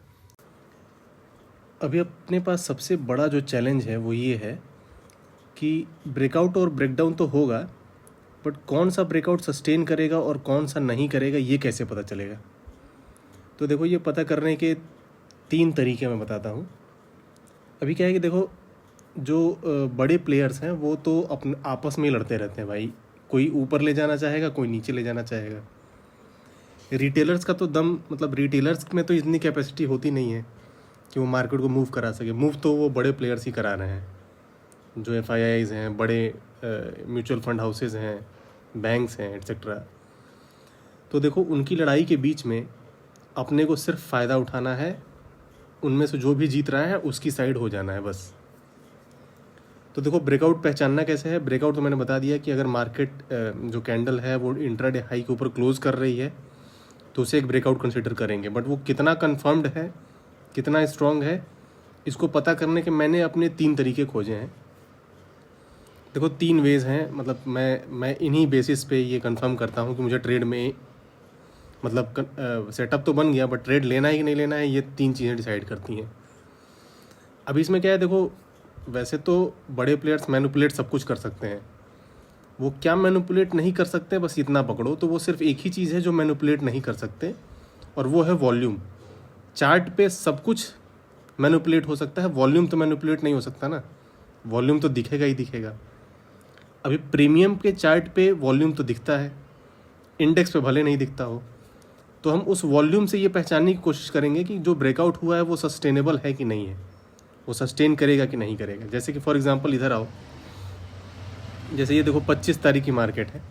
अभी अपने पास सबसे बड़ा जो चैलेंज है वो ये है कि ब्रेकआउट और ब्रेकडाउन तो होगा, बट कौन सा ब्रेकआउट सस्टेन करेगा और कौन सा नहीं करेगा ये कैसे पता चलेगा। तो देखो, ये पता करने के 3 तरीके मैं बताता हूँ। अभी क्या है कि देखो, जो बड़े प्लेयर्स हैं वो तो अपने आपस में ही लड़ते रहते हैं भाई, कोई ऊपर ले जाना चाहेगा, कोई नीचे ले जाना चाहेगा। रिटेलर्स का तो दम, मतलब रिटेलर्स में तो इतनी कैपेसिटी होती नहीं है कि वो मार्केट को मूव करा सके। मूव तो वो बड़े प्लेयर्स ही करा रहे हैं, जो FIIs हैं, बड़े म्यूचुअल फंड हाउसेज हैं, बैंक्स हैं, एट्सेट्रा। तो देखो, उनकी लड़ाई के बीच में अपने को सिर्फ फ़ायदा उठाना है, उनमें से जो भी जीत रहा है उसकी साइड हो जाना है बस। तो देखो, ब्रेकआउट पहचानना कैसे है। ब्रेकआउट तो मैंने बता दिया कि अगर मार्केट जो कैंडल है वो इंट्राडे हाई के ऊपर क्लोज कर रही है तो उसे एक ब्रेकआउट कंसिडर करेंगे, बट वो कितना कंफर्म्ड है, कितना स्ट्रांग है, इसको पता करने के मैंने अपने 3 तरीके खोजे हैं। देखो, 3 वेज हैं, मतलब मैं इन्हीं बेसिस पे ये कंफर्म करता हूँ कि मुझे ट्रेड में, मतलब सेटअप तो बन गया, बट ट्रेड लेना है कि नहीं लेना है, ये 3 चीज़ें डिसाइड करती हैं। अभी इसमें क्या है, देखो, वैसे तो बड़े प्लेयर्स मैनिपुलेट सब कुछ कर सकते हैं, वो क्या मैनिपुलेट नहीं कर सकते बस इतना पकड़ो, तो वो सिर्फ एक ही चीज़ है जो मैनिपुलेट नहीं कर सकते, और वो है वॉल्यूम। चार्ट पे सब कुछ मैनिपुलेट हो सकता है, वॉल्यूम तो मैनिपुलेट नहीं हो सकता ना, वॉल्यूम तो दिखेगा ही दिखेगा। अभी प्रीमियम के चार्ट पे वॉल्यूम तो दिखता है, इंडेक्स पे भले नहीं दिखता हो। तो हम उस वॉल्यूम से ये पहचानने की कोशिश करेंगे कि जो ब्रेकआउट हुआ है वो सस्टेनेबल है कि नहीं है, वो सस्टेन करेगा कि नहीं करेगा। जैसे कि फॉर एग्जांपल इधर आओ, जैसे ये देखो 25 तारीख की मार्केट है,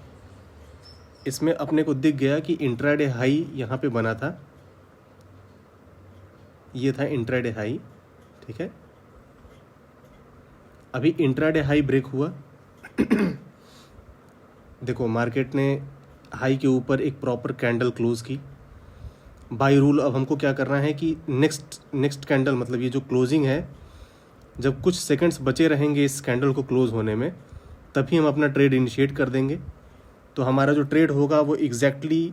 इसमें अपने को दिख गया कि इंट्राडे हाई यहाँ पे बना था, ये था इंट्राडे हाई। ठीक है, अभी इंट्राडे हाई ब्रेक हुआ देखो, मार्केट ने हाई के ऊपर एक प्रॉपर कैंडल क्लोज की। बाय रूल अब हमको क्या करना है कि नेक्स्ट कैंडल, मतलब ये जो क्लोजिंग है, जब कुछ सेकंड्स बचे रहेंगे इस कैंडल को क्लोज होने में, तभी हम अपना ट्रेड इनिशिएट कर देंगे। तो हमारा जो ट्रेड होगा वो एग्जैक्टली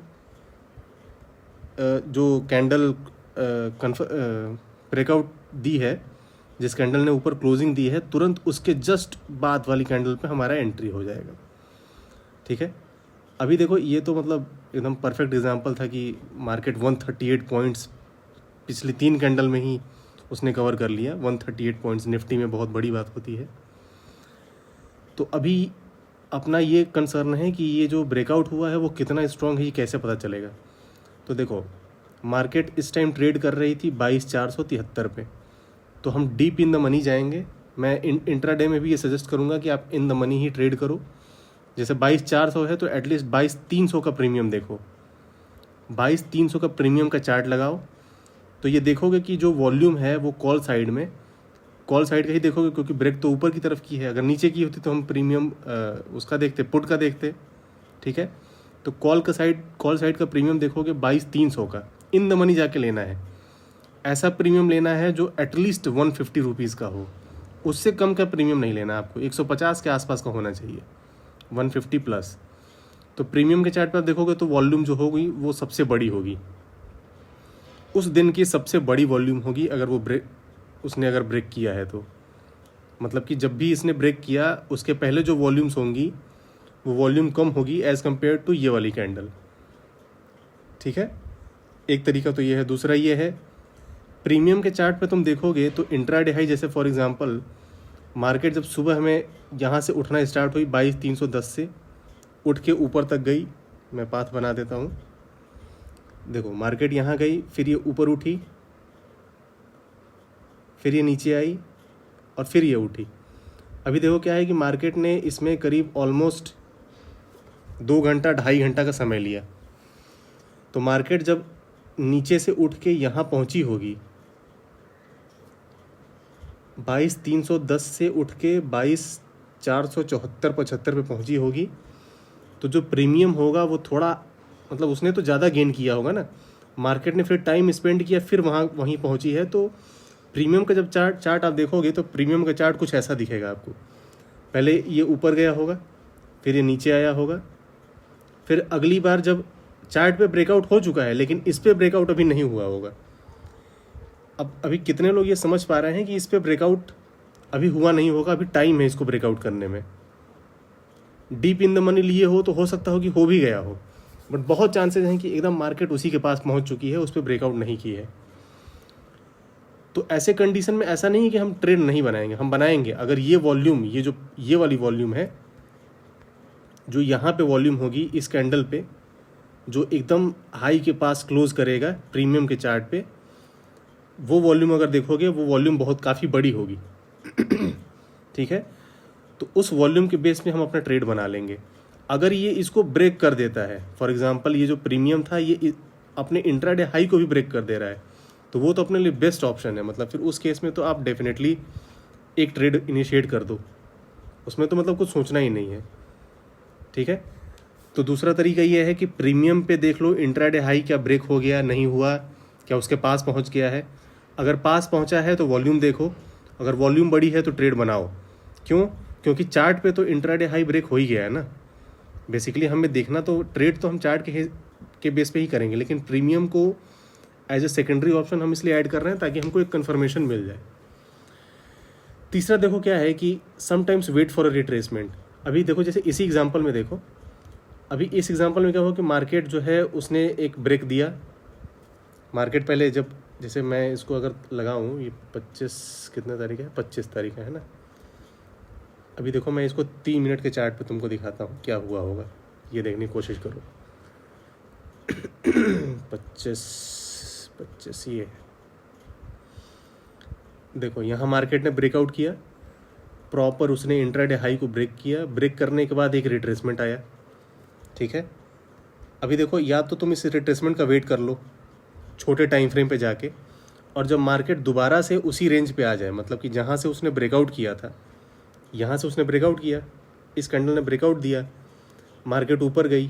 जो कैंडल ब्रेकआउट दी है, जिस कैंडल ने ऊपर क्लोजिंग दी है, तुरंत उसके जस्ट बाद वाली कैंडल पे हमारा एंट्री हो जाएगा। ठीक है, अभी देखो, ये तो मतलब एकदम परफेक्ट एग्जांपल था कि मार्केट 138 पॉइंट्स पिछली 3 कैंडल में ही उसने कवर कर लिया। 138 पॉइंट्स निफ्टी में बहुत बड़ी बात होती है। तो अभी अपना ये कंसर्न है कि ये जो ब्रेकआउट हुआ है वो कितना स्ट्रांग है, ये कैसे पता चलेगा। तो देखो मार्केट इस टाइम ट्रेड कर रही थी 22,473 पे, तो हम डीप इन द मनी जाएंगे। मैं इंट्राडे में भी ये सजेस्ट करूँगा कि आप in the money he trade करो। जैसे 22,400 है तो एटलीस्ट 22,300 का प्रीमियम देखो, 22,300 का प्रीमियम का चार्ट लगाओ। तो ये देखोगे कि जो वॉल्यूम है वो कॉल साइड का ही देखोगे, क्योंकि ब्रेक तो ऊपर की तरफ की है। अगर नीचे की होती तो हम प्रीमियम उसका देखते, पुट का देखते, ठीक है। तो कॉल साइड का प्रीमियम देखोगे 22,300 का, इन द मनी जाके लेना है। ऐसा प्रीमियम लेना है जो एटलीस्ट 150 रुपीज़ का हो, उससे कम का प्रीमियम नहीं लेना आपको, 150 के आसपास का होना चाहिए, 150 प्लस। तो प्रीमियम के चार्ट पर देखोगे तो वॉल्यूम जो होगी वो सबसे बड़ी होगी, उस दिन की सबसे बड़ी वॉल्यूम होगी अगर वो उसने अगर ब्रेक किया है तो। मतलब कि जब भी इसने ब्रेक किया उसके पहले जो वॉल्यूम्स होंगी वो वॉल्यूम कम होगी एज़ कम्पेयर टू ये वाली कैंडल, ठीक है। एक तरीका तो ये है। दूसरा ये है, प्रीमियम के चार्ट पे तुम देखोगे तो इंट्राडे हाई, जैसे फॉर एग्जांपल मार्केट जब सुबह हमें यहाँ से उठना स्टार्ट हुई 22,310 से, उठ के ऊपर तक गई। मैं पाथ बना देता हूँ। देखो मार्केट यहाँ गई, फिर ये ऊपर उठी, फिर ये नीचे आई और फिर ये उठी। अभी देखो क्या है कि मार्केट ने इसमें करीब ऑलमोस्ट 2 घंटा 2.5 घंटा का समय लिया। तो मार्केट जब नीचे से उठ के यहाँ पहुँची होगी, 22,310 से उठ के 22,474-75 पे पहुँची होगी, तो जो प्रीमियम होगा वो थोड़ा, मतलब उसने तो ज़्यादा गेन किया होगा ना। मार्केट ने फिर टाइम स्पेंड किया, फिर वहीं पहुँची है। तो प्रीमियम का जब चार्ट आप देखोगे तो प्रीमियम का चार्ट कुछ ऐसा दिखेगा आपको। पहले ये ऊपर गया होगा, फिर ये नीचे आया होगा, फिर अगली बार जब चार्ट पे ब्रेकआउट हो चुका है लेकिन इस पे ब्रेकआउट अभी नहीं हुआ होगा। अब अभी कितने लोग ये समझ पा रहे हैं कि इस पे ब्रेकआउट अभी हुआ नहीं होगा, अभी टाइम है इसको ब्रेकआउट करने में। डीप इन द मनी लिए हो तो हो सकता हो कि हो भी गया हो, बट बहुत चांसेस हैं कि एकदम मार्केट उसी के पास पहुंच चुकी है, उस पर ब्रेकआउट नहीं की है। तो ऐसे कंडीशन में ऐसा नहीं है कि हम ट्रेड नहीं बनाएंगे, हम बनाएंगे। अगर ये वॉल्यूम, ये वाली वॉल्यूम है, जो यहाँ पे वॉल्यूम होगी इस कैंडल पे, जो एकदम हाई के पास क्लोज करेगा प्रीमियम के चार्ट पे, वो वॉल्यूम अगर देखोगे वो वॉल्यूम बहुत काफ़ी बड़ी होगी ठीक है। तो उस वॉल्यूम के बेस पे हम अपना ट्रेड बना लेंगे। अगर ये इसको ब्रेक कर देता है, फॉर एग्जांपल ये जो प्रीमियम था ये अपने इंट्राडे हाई को भी ब्रेक कर दे रहा है, तो वो तो अपने लिए बेस्ट ऑप्शन है। मतलब फिर उस केस में तो आप डेफिनेटली एक ट्रेड इनिशिएट कर दो, उसमें तो मतलब कुछ सोचना ही नहीं है, ठीक है। तो दूसरा तरीका ये है कि प्रीमियम पे देख लो इंट्राडे हाई क्या ब्रेक हो गया, नहीं हुआ, क्या उसके पास पहुंच गया है। अगर पास पहुंचा है तो वॉल्यूम देखो, अगर वॉल्यूम बड़ी है तो ट्रेड बनाओ। क्यों? क्योंकि चार्ट पे तो इंट्राडे हाई ब्रेक हो ही गया है ना। बेसिकली हमें देखना तो ट्रेड तो हम चार्ट के बेस पे ही करेंगे, लेकिन प्रीमियम को एज ए सेकेंडरी ऑप्शन हम इसलिए ऐड कर रहे हैं ताकि हमको एक कन्फर्मेशन मिल जाए। तीसरा देखो क्या है कि sometimes wait for a retracement. अभी देखो जैसे इसी एग्जांपल में देखो, अभी इस एग्जांपल में क्या हुआ कि मार्केट जो है उसने एक ब्रेक दिया। मार्केट पहले जब, जैसे मैं इसको अगर लगाऊं, ये 25 कितने तारीख है, 25 तारीख है ना। अभी देखो मैं इसको 3 मिनट के चार्ट पे तुमको दिखाता हूँ क्या हुआ होगा, ये देखने की कोशिश करो 25 ये देखो, यहाँ मार्केट ने ब्रेकआउट किया प्रॉपर, उसने इंट्राडे हाई को ब्रेक किया, ब्रेक करने के बाद एक रिट्रेसमेंट आया, ठीक है। अभी देखो या तो तुम इस रिट्रेसमेंट का वेट कर लो छोटे टाइम फ्रेम पे जाके, और जब मार्केट दोबारा से उसी रेंज पे आ जाए, मतलब कि जहाँ से उसने ब्रेकआउट किया था, यहाँ से उसने ब्रेकआउट किया, इस कैंडल ने ब्रेकआउट दिया, मार्केट ऊपर गई,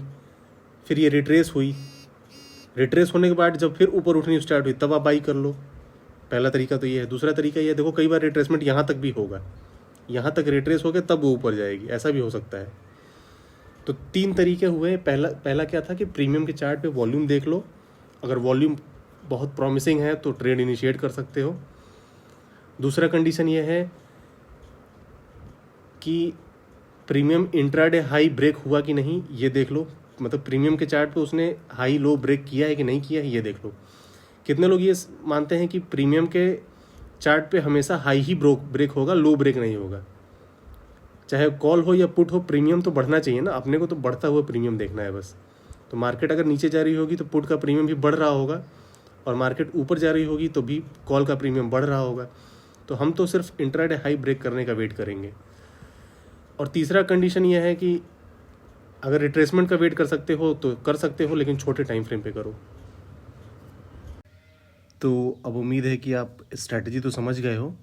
फिर ये रिट्रेस हुई, रिट्रेस होने के बाद जब फिर ऊपर उठनी स्टार्ट हुई तब आप बाई कर लो। पहला तरीका तो ये है। दूसरा तरीका ये है, देखो कई बार रिट्रेसमेंट यहाँ तक भी होगा, यहाँ तक रिट्रेस हो गया तब वो ऊपर जाएगी, ऐसा भी हो सकता है। तो 3 तरीके हुए। पहला क्या था कि प्रीमियम के चार्ट पे वॉल्यूम देख लो, अगर वॉल्यूम बहुत प्रॉमिसिंग है तो ट्रेड इनिशिएट कर सकते हो। दूसरा कंडीशन ये है कि प्रीमियम इंट्राडे हाई ब्रेक हुआ कि नहीं ये देख लो, मतलब प्रीमियम के चार्ट पे उसने हाई लो ब्रेक किया है कि नहीं किया है ये देख लो। कितने लोग ये मानते हैं कि प्रीमियम के चार्ट पे हमेशा हाई ही ब्रेक होगा, लो ब्रेक नहीं होगा। चाहे कॉल हो या पुट हो, प्रीमियम तो बढ़ना चाहिए ना, अपने को तो बढ़ता हुआ प्रीमियम देखना है बस। तो मार्केट अगर नीचे जा रही होगी तो पुट का प्रीमियम भी बढ़ रहा होगा, और मार्केट ऊपर जा रही होगी तो भी कॉल का प्रीमियम बढ़ रहा होगा। तो हम तो सिर्फ इंट्राडे हाई ब्रेक करने का वेट करेंगे। और तीसरा कंडीशन यह है कि अगर रिट्रेसमेंट का वेट कर सकते हो तो कर सकते हो, लेकिन छोटे टाइम फ्रेम पे करो। तो अब उम्मीद है कि आप स्ट्रैटेजी तो समझ गए हो,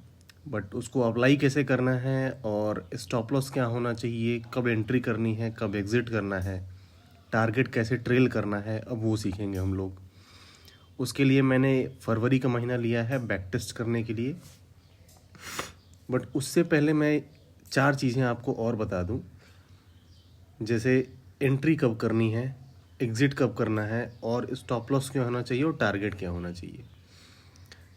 बट उसको अप्लाई कैसे करना है और स्टॉप लॉस क्या होना चाहिए, कब एंट्री करनी है, कब एग्जिट करना है, टारगेट कैसे ट्रेल करना है, अब वो सीखेंगे हम लोग। उसके लिए मैंने फरवरी का महीना लिया है बैक टेस्ट करने के लिए। बट उससे पहले मैं 4 चीज़ें आपको और बता दूं, जैसे एंट्री कब करनी है, एग्ज़िट कब करना है, और स्टॉप लॉस क्या होना चाहिए और टारगेट क्या होना चाहिए।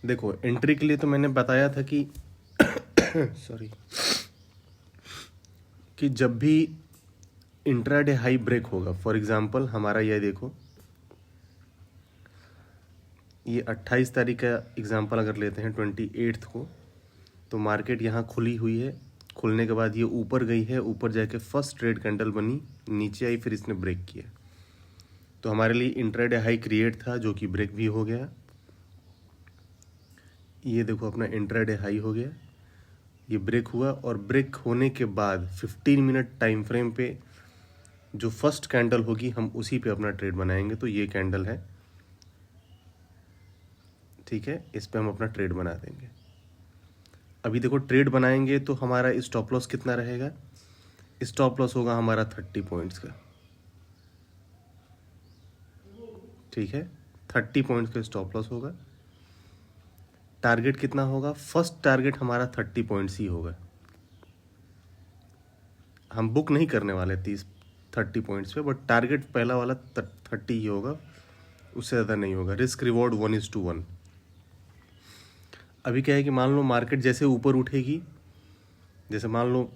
देखो, एंट्री के लिए तो मैंने बताया था कि सॉरी, कि जब भी इंट्राडे हाई ब्रेक होगा, फॉर एग्जांपल हमारा ये देखो, ये 28 तारीख का एग्जांपल अगर लेते हैं 28 को, तो मार्केट यहाँ खुली हुई है, खुलने के बाद ये ऊपर गई है, ऊपर जाके फर्स्ट ट्रेड कैंडल बनी, नीचे आई, फिर इसने ब्रेक किया। तो हमारे लिए इंट्राडे हाई क्रिएट था जो कि ब्रेक भी हो गया। ये देखो अपना इंट्राडे हाई हो गया, ये ब्रेक हुआ, और ब्रेक होने के बाद 15 मिनट टाइम फ्रेम पे जो फर्स्ट कैंडल होगी हम उसी पे अपना ट्रेड बनाएंगे। तो ये कैंडल है, ठीक है, इस पे हम अपना ट्रेड बना देंगे। अभी देखो ट्रेड बनाएंगे तो हमारा स्टॉप लॉस कितना रहेगा, स्टॉप लॉस होगा हमारा 30 पॉइंट्स का, ठीक है, 30 पॉइंट्स का स्टॉप लॉस होगा। टारगेट कितना होगा, फर्स्ट टारगेट हमारा 30 पॉइंट्स ही होगा। हम बुक नहीं करने वाले 30 पॉइंट्स पे, बट टारगेट पहला वाला 30 ही होगा, उससे ज़्यादा नहीं होगा। Risk reward 1:1। अभी क्या है कि मान लो मार्केट जैसे ऊपर उठेगी, जैसे मान लो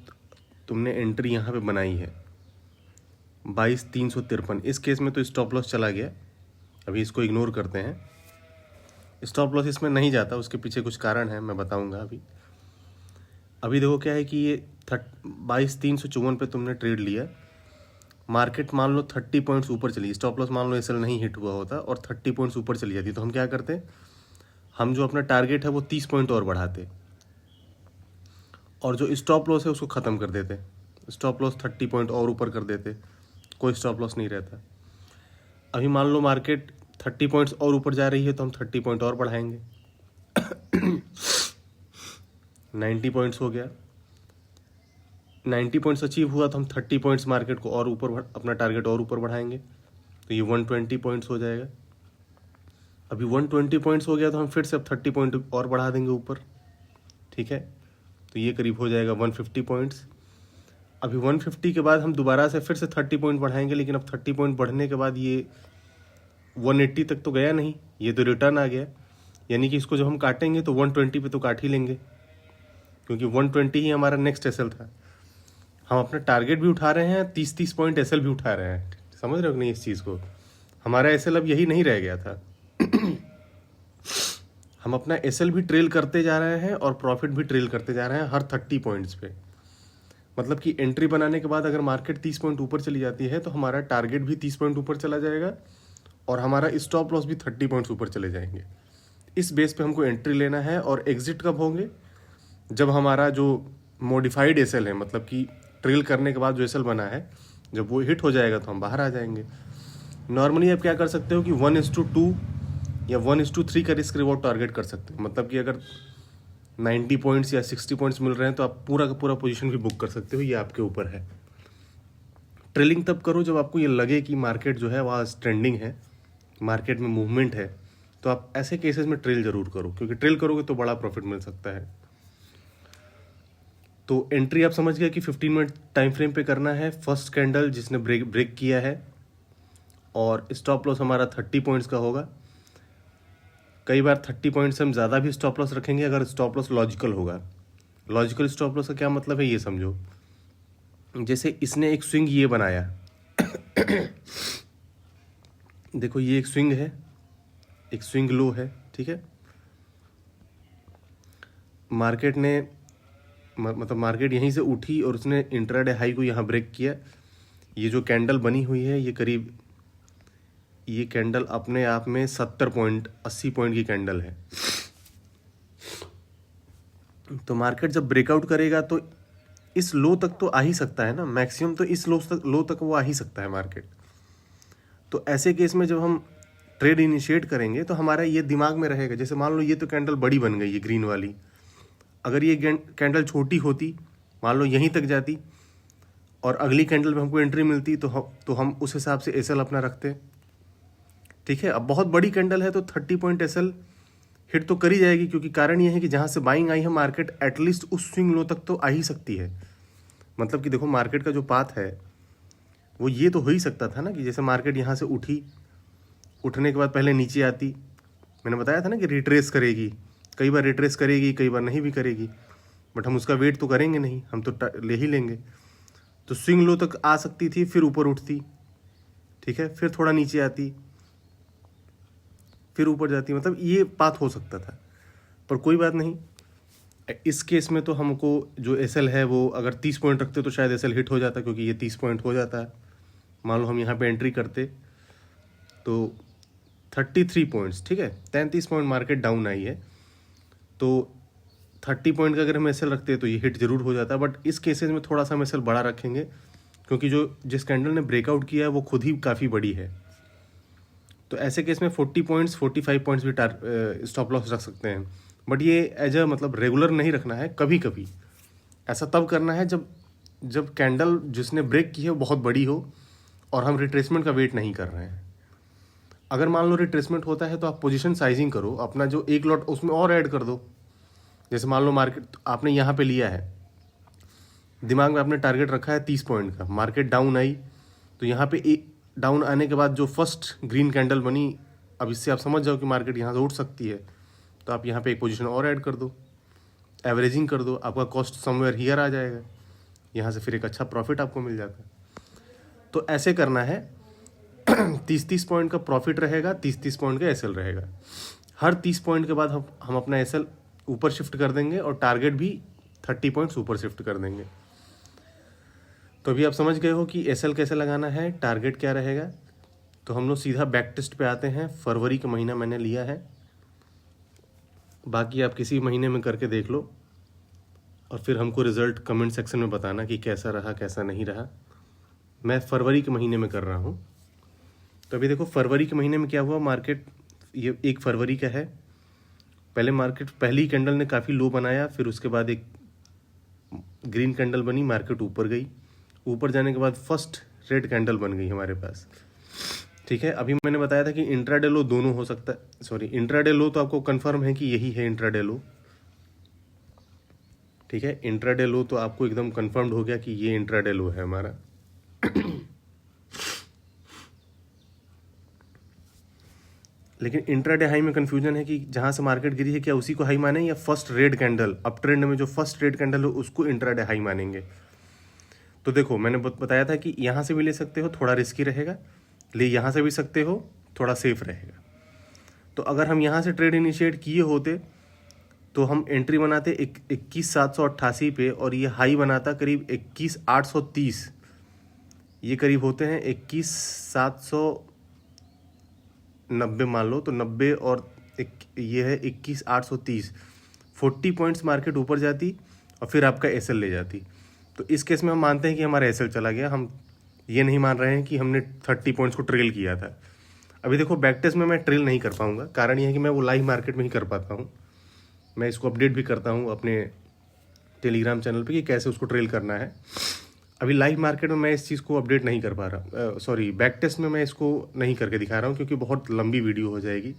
तुमने एंट्री यहाँ पे बनाई है 22,353, इस केस में तो स्टॉप लॉस चला गया, अभी इसको इग्नोर करते हैं। स्टॉप लॉस इसमें नहीं जाता, उसके पीछे कुछ कारण है, मैं बताऊंगा अभी। अभी देखो क्या है कि ये 22,354 पे तुमने ट्रेड लिया, मार्केट मान लो 30 पॉइंट्स ऊपर चली, स्टॉप लॉस मान लो एसएल नहीं हिट हुआ होता और 30 पॉइंट्स ऊपर चली जाती, तो हम क्या करते, हम जो अपना टारगेट है वो 30 पॉइंट और बढ़ाते, और जो स्टॉप लॉस है उसको ख़त्म कर देते। स्टॉप लॉस 30 पॉइंट और ऊपर कर देते, कोई स्टॉप लॉस नहीं रहता। अभी मान लो मार्केट 30 पॉइंट्स और ऊपर जा रही है तो हम 30 पॉइंट और बढ़ाएंगे, 90 पॉइंट्स हो गया। 90 पॉइंट्स अचीव हुआ तो हम 30 पॉइंट्स मार्केट को और ऊपर अपना टारगेट और ऊपर बढ़ाएंगे, तो ये 120 पॉइंट्स हो जाएगा। अभी 120 पॉइंट्स हो गया तो हम फिर से अब 30 पॉइंट और बढ़ा देंगे ऊपर, ठीक है, तो ये करीब हो जाएगा 150 पॉइंट्स। अभी 150 के बाद हम दोबारा से फिर से 30 पॉइंट बढ़ाएंगे, लेकिन अब 30 पॉइंट बढ़ने के बाद ये 180 तक तो गया नहीं, ये तो रिटर्न आ गया, यानी कि इसको जब हम काटेंगे तो 120 पे तो काट ही लेंगे, क्योंकि 120 ही हमारा नेक्स्ट एसएल था। हम अपना टारगेट भी उठा रहे हैं, 30-30 पॉइंट एसएल भी उठा रहे हैं, समझ रहे हो नहीं इस चीज़ को, हमारा एसएल अब यही नहीं रह गया था। हम अपना एसएल भी ट्रेल करते जा रहे हैं और प्रॉफिट भी ट्रेल करते जा रहे हैं हर 30 पॉइंट्स पे। मतलब कि एंट्री बनाने के बाद अगर मार्केट 30 पॉइंट ऊपर चली जाती है तो हमारा टारगेट भी 30 पॉइंट ऊपर चला जाएगा और हमारा स्टॉप लॉस भी 30 पॉइंट्स ऊपर चले जाएंगे। इस बेस पे हमको एंट्री लेना है। और एग्जिट कब होंगे, जब हमारा जो मॉडिफाइड एसएल है, मतलब कि ट्रेल करने के बाद जो एसएल बना है, जब वो हिट हो जाएगा तो हम बाहर आ जाएंगे। नॉर्मली आप क्या कर सकते हो कि 1:2 या 1:3 का रिस्क रिवॉर्ड टारगेट कर सकते हो। मतलब कि अगर 90 पॉइंट्स या 60 पॉइंट्स मिल रहे हैं तो आप पूरा का पूरा पोजीशन भी बुक कर सकते हो, ये आपके ऊपर है। ट्रेलिंग तब करो जब आपको ये लगे कि मार्केट जो है वहाँ ट्रेंडिंग है, मार्केट में मूवमेंट है, तो आप ऐसे केसेस में ट्रेल जरूर करो, क्योंकि ट्रेल करोगे तो बड़ा प्रॉफिट मिल सकता है। तो एंट्री आप समझ गए कि 15 मिनट टाइम फ्रेम पे करना है, फर्स्ट कैंडल जिसने ब्रेक किया है, और स्टॉप लॉस हमारा 30 पॉइंट्स का होगा। कई बार 30 पॉइंट से हम ज़्यादा भी स्टॉप लॉस रखेंगे अगर स्टॉप लॉस लॉजिकल होगा। लॉजिकल स्टॉप लॉस का क्या मतलब है ये समझो, जैसे इसने एक स्विंग ये बनाया देखो ये एक स्विंग है, एक स्विंग लो है, ठीक है, मार्केट ने मतलब मार्केट यहीं से उठी और उसने इंट्राडे हाई को यहाँ ब्रेक किया। ये जो कैंडल बनी हुई है ये करीब, ये कैंडल अपने आप में 70 पॉइंट 80 पॉइंट की कैंडल है। तो मार्केट जब ब्रेकआउट करेगा तो इस लो तक तो आ ही सकता है ना, मैक्सिमम तो इस लो तक वो आ ही सकता है मार्केट। तो ऐसे केस में जब हम ट्रेड इनिशिएट करेंगे तो हमारा ये दिमाग में रहेगा, जैसे मान लो ये तो कैंडल बड़ी बन गई है ग्रीन वाली, अगर ये कैंडल छोटी होती, मान लो यहीं तक जाती और अगली कैंडल में हमको एंट्री मिलती तो हम उस हिसाब से एसएल अपना रखते। ठीक है, अब बहुत बड़ी कैंडल है तो 30 पॉइंट एसएल हिट तो करी जाएगी, क्योंकि कारण ये है कि जहाँ से बाइंग आई है मार्केट एटलीस्ट उस स्विंग लो तक तो आ ही सकती है। मतलब कि देखो मार्केट का जो पाथ है वो ये तो हो ही सकता था ना कि जैसे मार्केट यहाँ से उठी, उठने के बाद पहले नीचे आती, मैंने बताया था ना कि रिट्रेस करेगी, कई बार रिट्रेस करेगी कई बार नहीं भी करेगी, बट हम उसका वेट तो करेंगे नहीं, हम तो ले ही लेंगे। तो स्विंग लो तक आ सकती थी, फिर ऊपर उठती, ठीक है, फिर थोड़ा नीचे आती, फिर ऊपर जाती, मतलब ये पाथ हो सकता था। पर कोई बात नहीं, इस केस में तो हमको जो एसएल है वो अगर 30 पॉइंट रखते तो शायद एसएल हिट हो जाता, क्योंकि ये 30 पॉइंट हो जाता है। मान लो हम यहाँ पे एंट्री करते तो 33 पॉइंट्स, ठीक है, 33 पॉइंट मार्केट डाउन आई है, तो 30 पॉइंट का अगर हम एसएल रखते हैं तो ये हिट जरूर हो जाता है। बट इस केसेस में थोड़ा सा हम एसएल बड़ा रखेंगे, क्योंकि जिस कैंडल ने ब्रेकआउट किया है वो खुद ही काफ़ी बड़ी है। तो ऐसे केस में 40 पॉइंट्स 45 पॉइंट्स भी स्टॉप लॉस रख सकते हैं। बट ये एज अ मतलब रेगुलर नहीं रखना है, कभी कभी ऐसा तब करना है जब कैंडल जिसने ब्रेक की है वो बहुत बड़ी हो और हम रिट्रेसमेंट का वेट नहीं कर रहे हैं। अगर मान लो रिट्रेसमेंट होता है तो आप पोजीशन साइजिंग करो, अपना जो एक लॉट उसमें और ऐड कर दो। जैसे मान लो मार्केट आपने यहाँ पे लिया है, दिमाग में आपने टारगेट रखा है 30 पॉइंट का, मार्केट डाउन आई तो यहाँ पे एक डाउन आने के बाद जो फर्स्ट ग्रीन कैंडल बनी, अब इससे आप समझ जाओ कि मार्केट यहाँ से उठ सकती है, तो आप यहाँ पे एक पोजीशन और ऐड कर दो, एवरेजिंग कर दो, आपका कॉस्ट समवेयर हियर आ जाएगा, यहाँ से फिर एक अच्छा प्रॉफिट आपको मिल जाता है। तो ऐसे करना है 30-30 पॉइंट का प्रॉफिट रहेगा, 30-30 पॉइंट का एसएल रहेगा। हर 30 पॉइंट के बाद हम अपना एसएल ऊपर शिफ्ट कर देंगे और टारगेट भी 30 पॉइंट्स ऊपर शिफ्ट कर देंगे। तो अभी आप समझ गए हो कि एसएल कैसे लगाना है, टारगेट क्या रहेगा। तो हम लोग सीधा बैक टेस्ट पे आते हैं। फरवरी का महीना मैंने लिया है, बाकी आप किसी महीने में करके देख लो और फिर हमको रिजल्ट कमेंट सेक्शन में बताना कि कैसा रहा कैसा नहीं रहा। मैं फरवरी के महीने में कर रहा हूँ। तो अभी देखो फरवरी के महीने में क्या हुआ, मार्केट ये 1 फरवरी का है, पहले मार्केट पहली कैंडल ने काफ़ी लो बनाया, फिर उसके बाद एक ग्रीन कैंडल बनी, मार्केट ऊपर गई, ऊपर जाने के बाद फर्स्ट रेड कैंडल बन गई हमारे पास। ठीक है, अभी मैंने बताया था कि इंट्राडे लो दोनों हो सकता है, सॉरी इंट्राडे लो तो आपको कंफर्म है कि यही है इंट्राडे लो। ठीक है, इंट्राडे लो तो आपको एकदम कंफर्म्ड हो गया कि ये इंट्राडे लो है हमारा। लेकिन इंट्राडे हाई में कंफ्यूजन है कि जहां से मार्केट गिरी है क्या उसी को हाई माने या first red candle, up trend में जो फर्स्ट रेड कैंडल हो उसको इंट्राडे हाई मानेंगे। तो देखो मैंने बताया था कि यहाँ से भी ले सकते हो, थोड़ा रिस्की रहेगा, ले यहाँ से भी सकते हो, थोड़ा सेफ रहेगा। तो अगर हम यहाँ से ट्रेड इनिशिएट किए होते तो हम एंट्री बनाते 21,788 पे और ये हाई बनाता करीब 21,830, ये करीब होते हैं 21,790 मान लो, तो 90 और ये है 21,830, 40 पॉइंट्स मार्केट ऊपर जाती और फिर आपका एसएल ले जाती। तो इस केस में हम मानते हैं कि हमारा एसएल चला गया, हम ये नहीं मान रहे हैं कि हमने 30 पॉइंट्स को ट्रेल किया था। अभी देखो बैक टेस्ट में मैं ट्रेल नहीं कर पाऊंगा, कारण ये है कि मैं वो लाइव मार्केट में ही कर पाता हूँ। मैं इसको अपडेट भी करता हूँ अपने टेलीग्राम चैनल पे कि कैसे उसको ट्रेल करना है। अभी लाइव मार्केट में मैं इस चीज़ को अपडेट नहीं कर पा रहा, सॉरी बैक टेस्ट में मैं इसको नहीं करके दिखा रहा हूँ क्योंकि बहुत लंबी वीडियो हो जाएगी।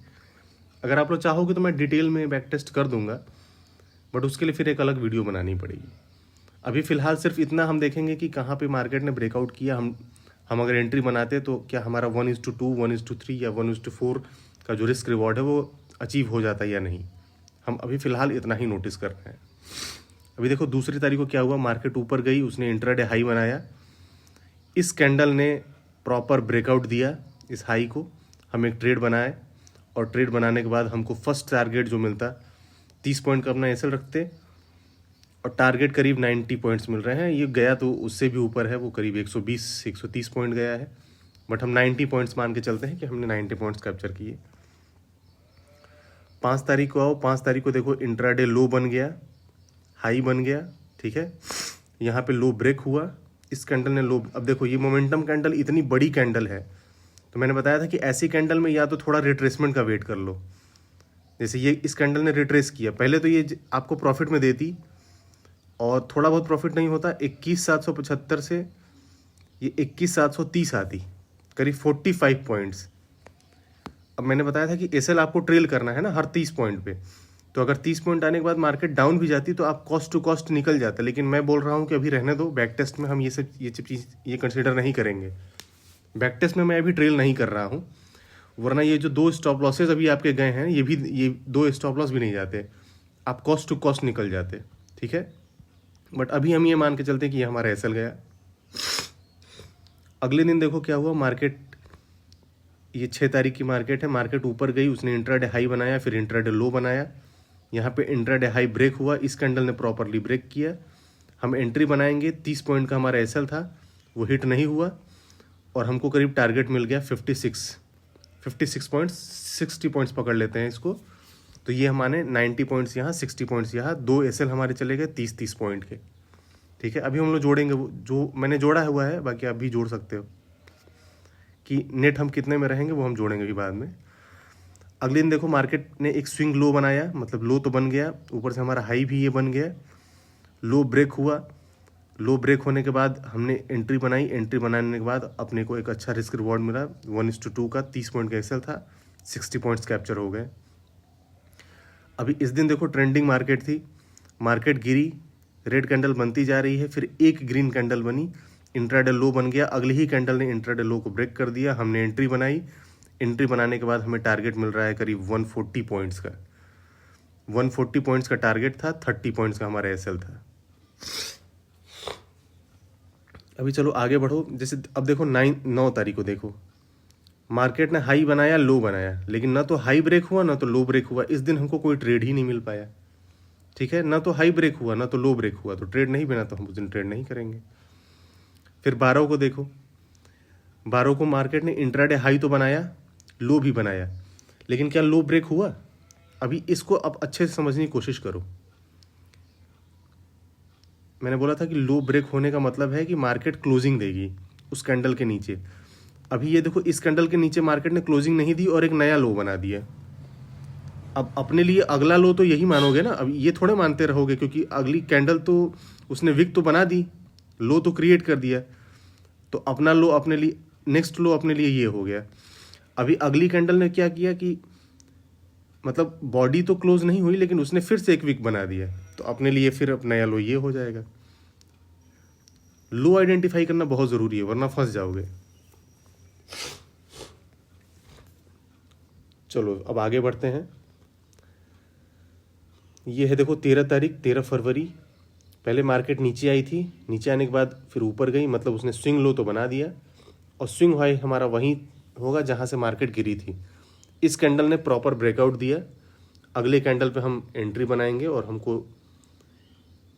अगर आप लोग चाहोगे तो मैं डिटेल में बैक टेस्ट कर दूंगा, बट उसके लिए फिर एक अलग वीडियो बनानी पड़ेगी। अभी फ़िलहाल सिर्फ इतना हम देखेंगे कि कहाँ पे मार्केट ने ब्रेकआउट किया, हम अगर एंट्री बनाते तो क्या हमारा 1:2, 1:3 या 1:4 का जो रिस्क रिवॉर्ड है वो अचीव हो जाता है या नहीं। हम अभी फ़िलहाल इतना ही नोटिस कर रहे हैं। अभी देखो 2 तारीख को क्या हुआ, मार्केट ऊपर गई, उसने इंट्राडे हाई बनाया, इस कैंडल ने प्रॉपर ब्रेकआउट दिया इस हाई को, हम एक ट्रेड बनाए और ट्रेड बनाने के बाद हमको फर्स्ट टारगेट जो मिलता 30 पॉइंट का अपना एसएल रखते और टारगेट करीब 90 पॉइंट्स मिल रहे हैं। ये गया तो उससे भी ऊपर है, वो करीब 120-130 पॉइंट गया है, बट हम 90 पॉइंट्स मान के चलते हैं कि हमने 90 पॉइंट्स कैप्चर किए। 5 तारीख को आओ, 5 तारीख को देखो इंट्राडे लो बन गया, हाई बन गया, ठीक है। यहाँ पे लो ब्रेक हुआ, इस कैंडल ने लो, अब देखो ये मोमेंटम कैंडल इतनी बड़ी कैंडल है, तो मैंने बताया था कि ऐसी कैंडल में या तो थोड़ा रिट्रेसमेंट का वेट कर लो। जैसे ये इस कैंडल ने रिट्रेस किया, पहले तो ये आपको प्रॉफिट में देती और थोड़ा बहुत प्रॉफिट नहीं होता, 21,775 से ये 21,730 आती, करीब 45 पॉइंट्स। अब मैंने बताया था कि एसएल आपको ट्रेल करना है ना हर 30 पॉइंट पे, तो अगर 30 पॉइंट आने के बाद मार्केट डाउन भी जाती तो आप कॉस्ट टू कॉस्ट निकल जाता, लेकिन मैं बोल रहा हूँ कि अभी रहने दो, बैक टेस्ट में हम ये सब चीज़ ये कंसिडर नहीं करेंगे। बैक टेस्ट में मैं अभी ट्रेल नहीं कर रहा हूँ, वरना ये जो 2 स्टॉप लॉसेज अभी आपके गए हैं, ये 2 स्टॉप लॉस भी नहीं जाते, आप कॉस्ट टू कॉस्ट निकल जाते, ठीक है। बट अभी हम ये मान के चलते हैं कि ये हमारा एसएल गया। अगले दिन देखो क्या हुआ, मार्केट, ये 6 तारीख की मार्केट है, मार्केट ऊपर गई, उसने इंट्राडे हाई बनाया, फिर इंट्राडे लो बनाया, यहाँ पे इंट्राडे हाई ब्रेक हुआ, इस कैंडल ने प्रॉपरली ब्रेक किया, हम एंट्री बनाएंगे। 30 पॉइंट का हमारा एसएल था, वो हिट नहीं हुआ और हमको करीब टारगेट मिल गया 56 पॉइंट्स, 60 पॉइंट्स पकड़ लेते हैं इसको। तो ये हमारे 90 पॉइंट्स यहाँ, 60 पॉइंट्स यहाँ, 2 एसएल हमारे चले गए 30-30 पॉइंट के, ठीक है। अभी हम लोग जोड़ेंगे, वो जो मैंने जोड़ा हुआ है, बाकी आप भी जोड़ सकते हो कि नेट हम कितने में रहेंगे, वो हम जोड़ेंगे भी बाद में। अगले दिन देखो मार्केट ने एक स्विंग लो बनाया, मतलब लो तो बन गया, ऊपर से हमारा हाई भी ये बन गया, लो ब्रेक हुआ, लो ब्रेक होने के बाद हमने एंट्री बनाई, एंट्री बनाने के बाद अपने को एक अच्छा रिस्क रिवॉर्ड मिला, 1:2 का 30 पॉइंट का एक्सेल था, 60 पॉइंट्स कैप्चर हो गए। अभी इस दिन देखो ट्रेंडिंग मार्केट थी, मार्केट गिरी, रेड कैंडल बनती जा रही है, फिर एक ग्रीन कैंडल बनी, इंट्राडे लो बन गया, अगली ही कैंडल ने इंट्राडे लो को ब्रेक कर दिया, हमने एंट्री बनाई, एंट्री बनाने के बाद हमें टारगेट मिल रहा है करीब 140 पॉइंट्स का, 140 पॉइंट्स का टारगेट था, 30 पॉइंट्स का हमारा एसएल था। अभी चलो आगे बढ़ो, जैसे अब देखो 9 तारीख को देखो मार्केट ने हाई बनाया, लो बनाया, लेकिन ना तो हाई ब्रेक हुआ ना तो लो ब्रेक हुआ, इस दिन हमको कोई ट्रेड ही नहीं मिल पाया, ठीक है। ना तो हाई ब्रेक हुआ ना तो लो ब्रेक हुआ, तो ट्रेड नहीं बना, तो हम उस दिन ट्रेड नहीं करेंगे। फिर 12 को देखो, 12 को मार्केट ने इंट्राडे हाई तो बनाया, लो भी बनाया, लेकिन क्या लो ब्रेक हुआ? अभी इसको अब अच्छे से समझने की कोशिश करो। मैंने बोला था कि लो ब्रेक होने का मतलब है कि मार्केट क्लोजिंग देगी उस कैंडल के नीचे। अभी ये देखो इस कैंडल के नीचे मार्केट ने क्लोजिंग नहीं दी और एक नया लो बना दिया। अब अपने लिए अगला लो तो यही मानोगे ना, अब ये थोड़े मानते रहोगे, क्योंकि अगली कैंडल तो उसने विक तो बना दी, लो तो क्रिएट कर दिया, तो अपना लो अपने लिए, नेक्स्ट लो अपने लिए ये हो गया। अभी अगली कैंडल ने क्या किया कि मतलब बॉडी तो क्लोज नहीं हुई, लेकिन उसने फिर से एक विक बना दिया, तो अपने लिए फिर अब नया लो ये हो जाएगा। लो आइडेंटिफाई करना बहुत ज़रूरी है, वरना फंस जाओगे। चलो अब आगे बढ़ते हैं। ये है देखो 13 तारीख, 13 फरवरी, पहले मार्केट नीचे आई थी, नीचे आने के बाद फिर ऊपर गई, मतलब उसने स्विंग लो तो बना दिया, और स्विंग हाई हमारा वहीं होगा जहाँ से मार्केट गिरी थी। इस कैंडल ने प्रॉपर ब्रेकआउट दिया, अगले कैंडल पे हम एंट्री बनाएंगे और हमको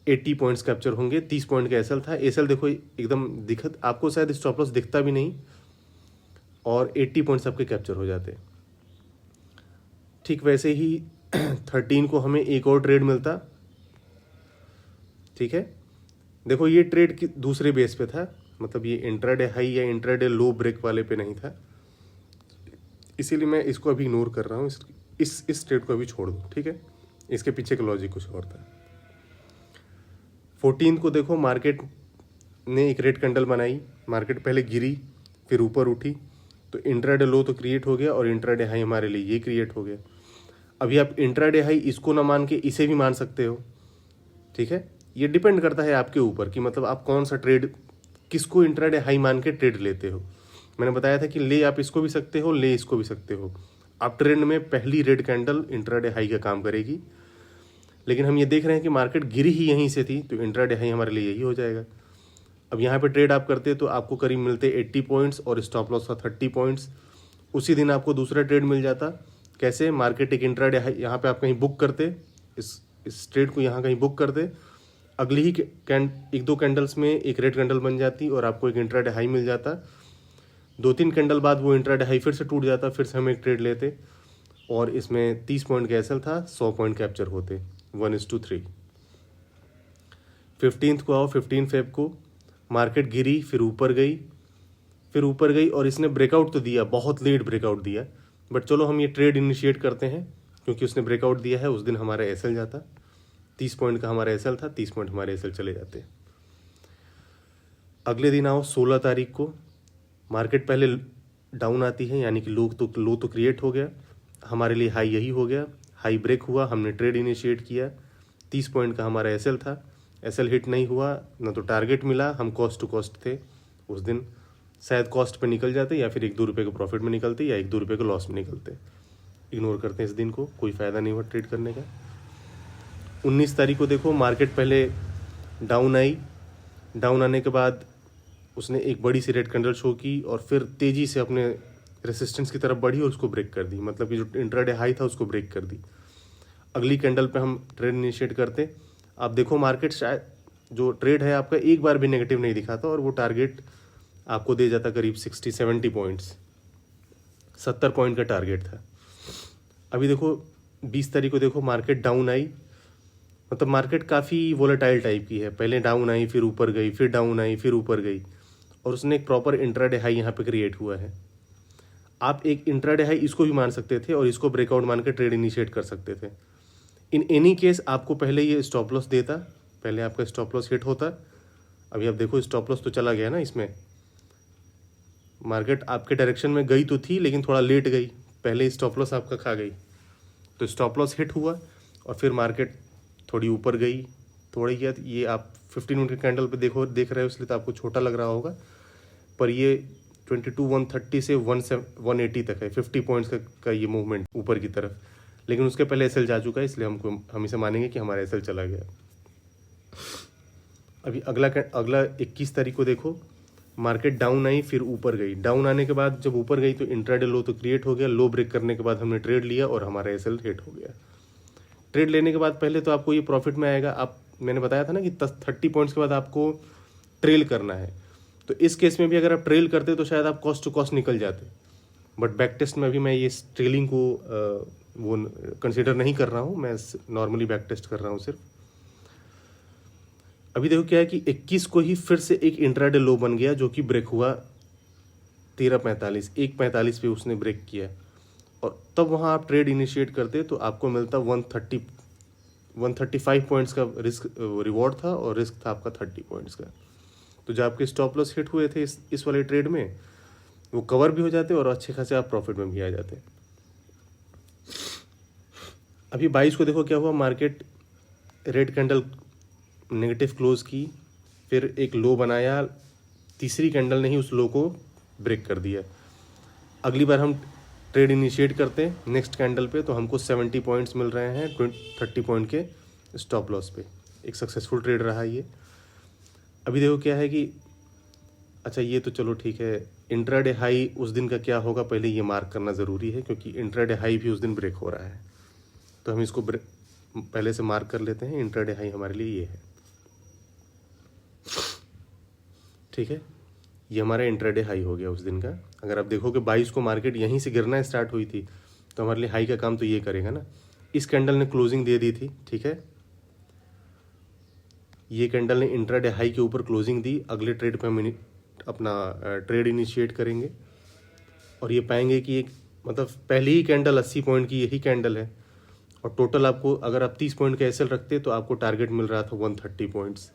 80 पॉइंट्स कैप्चर होंगे, 30 पॉइंट का एसएल था। एसएल देखो एकदम दिखत, आपको शायद स्टॉप लॉस दिखता भी नहीं, और 80 पॉइंट्स आपके कैप्चर हो जाते। ठीक वैसे ही 13 को हमें एक और ट्रेड मिलता, ठीक है। देखो ये ट्रेड दूसरे बेस पे था, मतलब ये इंट्राडे हाई या इंट्राडे लो ब्रेक वाले पे नहीं था, इसीलिए मैं इसको अभी इग्नोर कर रहा हूँ, इस ट्रेड को अभी छोड़ दो, ठीक है। इसके पीछे का लॉजिक कुछ और था। 14 को देखो मार्केट ने एक रेड कैंडल बनाई, मार्केट पहले गिरी फिर ऊपर उठी, तो इंट्राडे लो तो क्रिएट हो गया और इंट्राडे हाई हमारे लिए ये क्रिएट हो गया। अभी आप इंट्राडे हाई इसको ना मान के इसे भी मान सकते हो, ठीक है। ये डिपेंड करता है आपके ऊपर कि मतलब आप कौन सा ट्रेड, किसको इंट्राडे हाई मान के ट्रेड लेते हो। मैंने बताया था कि ले आप इसको भी सकते हो, ले इसको भी सकते हो। आप ट्रेंड में पहली रेड कैंडल इंट्राडे हाई का काम करेगी, लेकिन हम ये देख रहे हैं कि मार्केट गिरी ही यहीं से थी, तो इंट्राडे हाई हमारे लिए यही हो जाएगा। अब यहाँ पे ट्रेड आप करते तो आपको करीब मिलते 80 पॉइंट्स और स्टॉप लॉस था 30 पॉइंट्स। उसी दिन आपको दूसरा ट्रेड मिल जाता, कैसे? मार्केट एक इंट्राडे हाई यहाँ पे आप कहीं बुक करते, इस ट्रेड को यहाँ कहीं बुक करते, अगली ही एक दो कैंडल्स में एक रेड कैंडल बन जाती और आपको एक इंट्राडे हाई मिल जाता। 2-3 कैंडल बाद वो इंट्राडे हाई फिर से टूट जाता, फिर से हम एक ट्रेड लेते और इसमें 30 पॉइंट का एसएल था, 100 पॉइंट कैप्चर होते 1:3। 15th को आओ, 15 फेब को मार्केट गिरी, फिर ऊपर गई और इसने ब्रेकआउट तो दिया, बहुत लेट ब्रेकआउट दिया, बट चलो हम ये ट्रेड इनिशिएट करते हैं क्योंकि उसने ब्रेकआउट दिया है। उस दिन हमारा एसएल जाता, 30 पॉइंट का हमारा एसएल था, 30 पॉइंट हमारे एसएल चले जाते। अगले दिन आओ 16 तारीख को, मार्केट पहले डाउन आती है, यानी कि लो तो क्रिएट हो गया, हमारे लिए हाई यही हो गया, हाई ब्रेक हुआ, हमने ट्रेड इनिशिएट किया, 30 पॉइंट का हमारा एसएल था, एसएल हिट नहीं हुआ, ना तो टारगेट मिला, हम कॉस्ट टू कॉस्ट थे उस दिन, शायद कॉस्ट पे निकल जाते या फिर 1-2 रुपये के प्रॉफिट में निकलते या 1-2 रुपये के लॉस में निकलते। इग्नोर करते हैं इस दिन को, कोई फ़ायदा नहीं हुआ ट्रेड करने का। 19 तारीख को देखो, मार्केट पहले डाउन आई, डाउन आने के बाद उसने एक बड़ी सी रेड कैंडल शो की और फिर तेज़ी से अपने रेसिस्टेंस की तरफ बढ़ी और उसको ब्रेक कर दी, मतलब कि जो इंट्राडे हाई था उसको ब्रेक कर दी। अगली कैंडल पे हम ट्रेड इनिशिएट करते। आप देखो मार्केट शायद जो ट्रेड है आपका एक बार भी नेगेटिव नहीं दिखाता और वो टारगेट आपको दे जाता करीब 60-70 पॉइंट्स, 70 पॉइंट का टारगेट था। अभी देखो 20 तारीख को देखो, मार्केट डाउन आई, मतलब मार्केट काफ़ी वोलेटाइल टाइप की है, पहले डाउन आई, फिर ऊपर गई, फिर डाउन आई, फिर ऊपर गई और उसने एक प्रॉपर इंट्राडे हाई यहाँ पे क्रिएट हुआ है। आप एक इंट्राडे हाई इसको भी मान सकते थे और इसको ब्रेकआउट मान के ट्रेड इनिशिएट कर सकते थे। इन एनी केस आपको पहले ये स्टॉप लॉस देता, पहले आपका स्टॉप लॉस हिट होता। अभी आप देखो स्टॉप लॉस तो चला गया ना, इसमें मार्केट आपके डायरेक्शन में गई तो थी लेकिन थोड़ा लेट गई, पहले स्टॉप लॉस आपका खा गई, तो स्टॉप लॉस हिट हुआ और फिर मार्केट थोड़ी ऊपर गई, थोड़ी ये आप 15 मिनट के कैंडल पे देख रहे हो इसलिए तो आपको छोटा लग रहा होगा, पर ये 22,130 से 180 तक है, 50 पॉइंट्स का ये मूवमेंट ऊपर की तरफ, लेकिन उसके पहले एसएल जा चुका है, इसलिए हम इसे मानेंगे कि हमारा एसएल चला गया। अभी अगला 21 तारीख को देखो, मार्केट डाउन आई, फिर ऊपर गई, डाउन आने के बाद जब ऊपर गई तो इंट्राडे लो तो क्रिएट हो गया, लो ब्रेक करने के बाद हमने ट्रेड लिया और हमारा एसएल हिट हो गया। ट्रेड लेने के बाद पहले तो आपको ये प्रॉफिट में आएगा, मैंने बताया था ना कि 30 पॉइंट्स के बाद आपको ट्रेल करना है, तो इस केस में भी अगर आप ट्रेल करते तो शायद आप कॉस्ट टू कॉस्ट निकल जाते, बट बैक टेस्ट में अभी मैं ये ट्रेलिंग को वो कंसिडर नहीं कर रहा हूँ, मैं नॉर्मली बैक टेस्ट कर रहा हूँ सिर्फ। अभी देखो क्या है कि 21 को ही फिर से एक इंट्राडे लो बन गया जो कि ब्रेक हुआ 13:45, 1:45 पे उसने ब्रेक किया और तब वहाँ आप ट्रेड इनिशिएट करते तो आपको मिलता 135 पॉइंट्स का रिस्क रिवॉर्ड था और रिस्क था आपका 30 पॉइंट्स का। तो जो आपके स्टॉप लॉस हिट हुए थे इस वाले ट्रेड में वो कवर भी हो जाते और अच्छे खासे आप प्रॉफिट में भी आ जाते। अभी 22 को देखो क्या हुआ, market red candle negative close की, फिर एक लो बनाया, तीसरी कैंडल ने ही उस लो को ब्रेक कर दिया। अगली बार हम ट्रेड इनिशिएट करते हैं नेक्स्ट कैंडल पे तो हमको 70 पॉइंट्स मिल रहे हैं 30 पॉइंट के स्टॉप लॉस पे। एक सक्सेसफुल ट्रेड रहा ये। अभी देखो क्या है कि अच्छा ये तो चलो ठीक है, इंट्राडे हाई उस दिन का क्या होगा पहले ये मार्क करना ज़रूरी है क्योंकि इंट्राडे हाई भी उस दिन ब्रेक हो रहा है, तो हम इसको पहले से मार्क कर लेते हैं। इंट्राडे हाई हमारे लिए ये है, ठीक है, ये हमारा इंट्राडे हाई हो गया उस दिन का। अगर आप देखो कि 22 को मार्केट यहीं से गिरना स्टार्ट हुई थी तो हमारे लिए हाई का काम तो ये करेगा ना। इस कैंडल ने क्लोजिंग दे दी थी, ठीक है, ये कैंडल ने इंट्राडे हाई के ऊपर क्लोजिंग दी। अगले ट्रेड पे हम अपना ट्रेड इनिशिएट करेंगे और ये पाएंगे कि एक मतलब पहली ही कैंडल 80 पॉइंट की यही कैंडल है और टोटल आपको अगर आप 30 पॉइंट का एसएल रखते तो आपको टारगेट मिल रहा था 130 पॉइंट्स।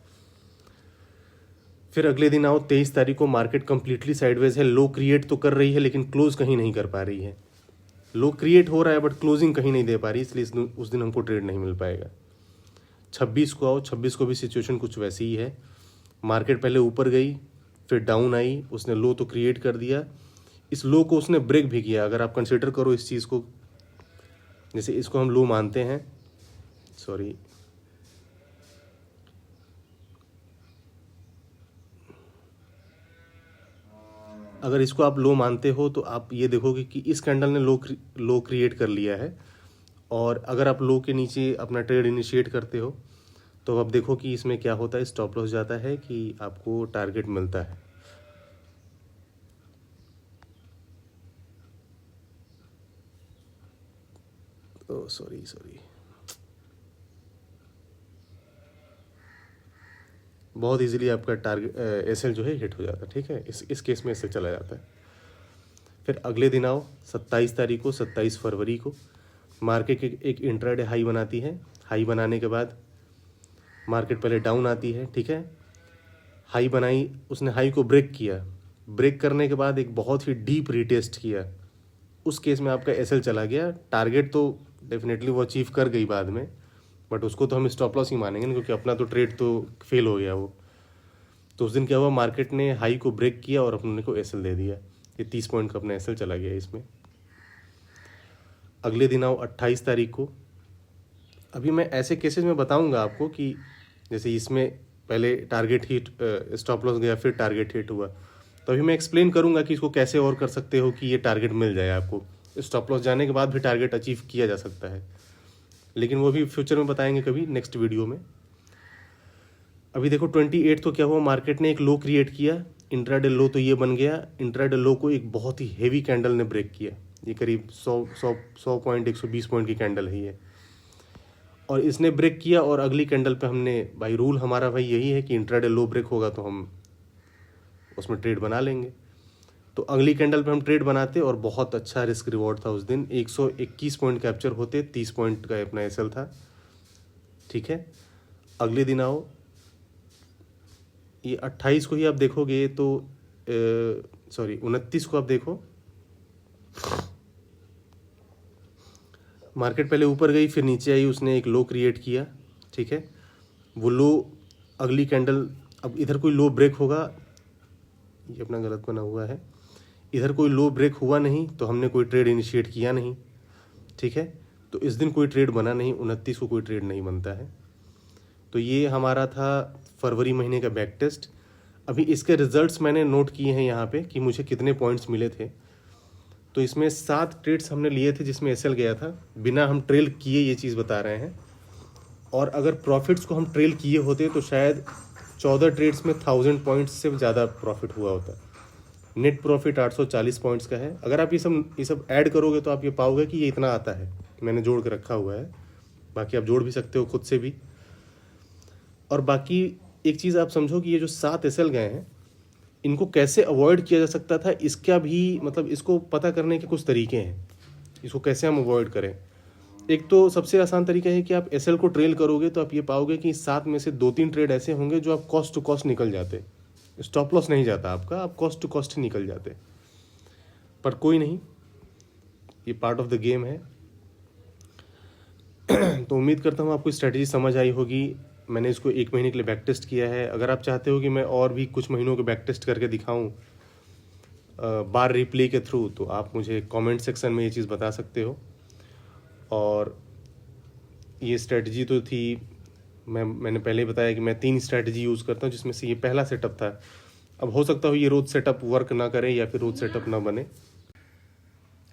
फिर अगले दिन आओ 23 तारीख को, मार्केट कंप्लीटली साइडवेज है, लो क्रिएट तो कर रही है लेकिन क्लोज कहीं नहीं कर पा रही है। लो क्रिएट हो रहा है बट क्लोजिंग कहीं नहीं दे पा रही, इसलिए उस दिन हमको ट्रेड नहीं मिल पाएगा। 26 को आओ, 26 को भी सिचुएशन कुछ वैसी ही है। मार्केट पहले ऊपर गई फिर डाउन आई, उसने लो तो क्रिएट कर दिया, इस लो को उसने ब्रेक भी किया। अगर आप कंसिडर करो इस चीज़ को, जैसे इसको हम लो मानते हैं, सॉरी अगर इसको आप लो मानते हो तो आप ये देखोगे कि इस कैंडल ने लो क्रिएट कर लिया है और अगर आप लो के नीचे अपना ट्रेड इनिशिएट करते हो तो अब देखो कि इसमें क्या होता है, स्टॉप लॉस जाता है कि आपको टारगेट मिलता है। ओ सॉरी सॉरी, बहुत इजीली आपका टारगेट एसएल जो है हिट हो जाता है। ठीक है, इस केस में एसएल चला जाता है। फिर अगले दिन आओ 27 तारीख को, 27 फरवरी को मार्केट एक इंट्राडे हाई बनाती है। हाई बनाने के बाद मार्केट पहले डाउन आती है। ठीक है, हाई बनाई, उसने हाई को ब्रेक किया, ब्रेक करने के बाद एक बहुत ही डीप रीटेस्ट किया। उस केस में आपका एसएल चला गया। टारगेट तो डेफिनेटली वो अचीव कर गई बाद में, बट उसको तो हम स्टॉप लॉस ही मानेंगे ना, क्योंकि अपना तो ट्रेड तो फेल हो गया वो। तो उस दिन क्या हुआ, मार्केट ने हाई को ब्रेक किया और अपने को एसएल दे दिया। ये 30 पॉइंट का अपना एसएल चला गया इसमें। अगले दिन आओ 28 तारीख को। अभी मैं ऐसे केसेस में बताऊंगा आपको कि जैसे इसमें पहले टारगेट हिट, स्टॉप लॉस गया, फिर टारगेट हिट हुआ, तो अभी मैं एक्सप्लेन करूंगा कि इसको कैसे और कर सकते हो कि ये टारगेट मिल जाए आपको। स्टॉप लॉस जाने के बाद भी टारगेट अचीव किया जा सकता है, लेकिन वो भी फ्यूचर में बताएंगे कभी नेक्स्ट वीडियो में। अभी देखो 28 को क्या हुआ, मार्केट ने एक लो क्रिएट किया, इंट्राडे लो तो ये बन गया। इंट्राडे लो को एक बहुत ही हेवी कैंडल ने ब्रेक किया। ये करीब 100 पॉइंट 120 पॉइंट की कैंडल है ये, और इसने ब्रेक किया। और अगली कैंडल पे हमने, भाई रूल हमारा भाई यही है कि इंट्राडे लो ब्रेक होगा तो हम उसमें ट्रेड बना लेंगे। तो अगली कैंडल पे हम ट्रेड बनाते और बहुत अच्छा रिस्क रिवॉर्ड था उस दिन। 121 पॉइंट कैप्चर होते, 30 पॉइंट का अपना एसएल था। ठीक है, अगले दिन आओ, ये 28 को ही आप देखोगे तो सॉरी 29 को आप देखो, मार्केट पहले ऊपर गई फिर नीचे आई, उसने एक लो क्रिएट किया। ठीक है, वो लो अगली कैंडल, अब इधर कोई लो ब्रेक होगा, ये अपना गलत बना हुआ है, इधर कोई लो ब्रेक हुआ नहीं तो हमने कोई ट्रेड इनिशिएट किया नहीं। ठीक है, तो इस दिन कोई ट्रेड बना नहीं, 29 को कोई ट्रेड नहीं बनता है। तो ये हमारा था फरवरी महीने का बैक टेस्ट। अभी इसके रिजल्ट्स मैंने नोट किए हैं यहाँ पे कि मुझे कितने पॉइंट्स मिले थे। तो इसमें 7 ट्रेड्स हमने लिए थे जिसमें एसएल गया था, बिना हम ट्रेल किए, ये चीज़ बता रहे हैं। और अगर प्रॉफिट्स को हम ट्रेल किए होते तो शायद 14 ट्रेड्स में 1000 पॉइंट्स से ज़्यादा प्रॉफिट हुआ होता। नेट प्रॉफिट 840 पॉइंट्स का है। अगर आप ये सब ऐड करोगे तो आप ये पाओगे कि ये इतना आता है। मैंने जोड़ के रखा हुआ है, बाकी आप जोड़ भी सकते हो खुद से भी। और बाकी एक चीज़ आप समझो कि ये जो 7 एसएल गए हैं, इनको कैसे अवॉइड किया जा सकता था, इसका भी मतलब इसको पता करने के कुछ तरीके हैं, इसको कैसे हम अवॉइड करें। एक तो सबसे आसान तरीका है कि आप एसएल को ट्रेल करोगे तो आप ये पाओगे कि 7 में से 2-3 ट्रेड ऐसे होंगे जो आप कॉस्ट टू कॉस्ट निकल जाते, स्टॉप लॉस नहीं जाता आपका, आप कॉस्ट टू कॉस्ट ही निकल जाते। पर कोई नहीं, ये पार्ट ऑफ द गेम है। तो उम्मीद करता हूँ आपको स्ट्रैटेजी समझ आई होगी। मैंने इसको 1 महीने के लिए बैक टेस्ट किया है। अगर आप चाहते हो कि मैं और भी कुछ महीनों के बैक टेस्ट करके दिखाऊं बार रिप्ले के थ्रू, तो आप मुझे कमेंट सेक्शन में ये चीज़ बता सकते हो। और ये स्ट्रैटेजी तो थी, मैंने पहले ही बताया कि मैं 3 स्ट्रैटेजी यूज़ करता हूँ, जिसमें से ये पहला सेटअप था। अब हो सकता हो ये रोज़ सेटअप वर्क ना करे या फिर रोज़ सेटअप ना बने,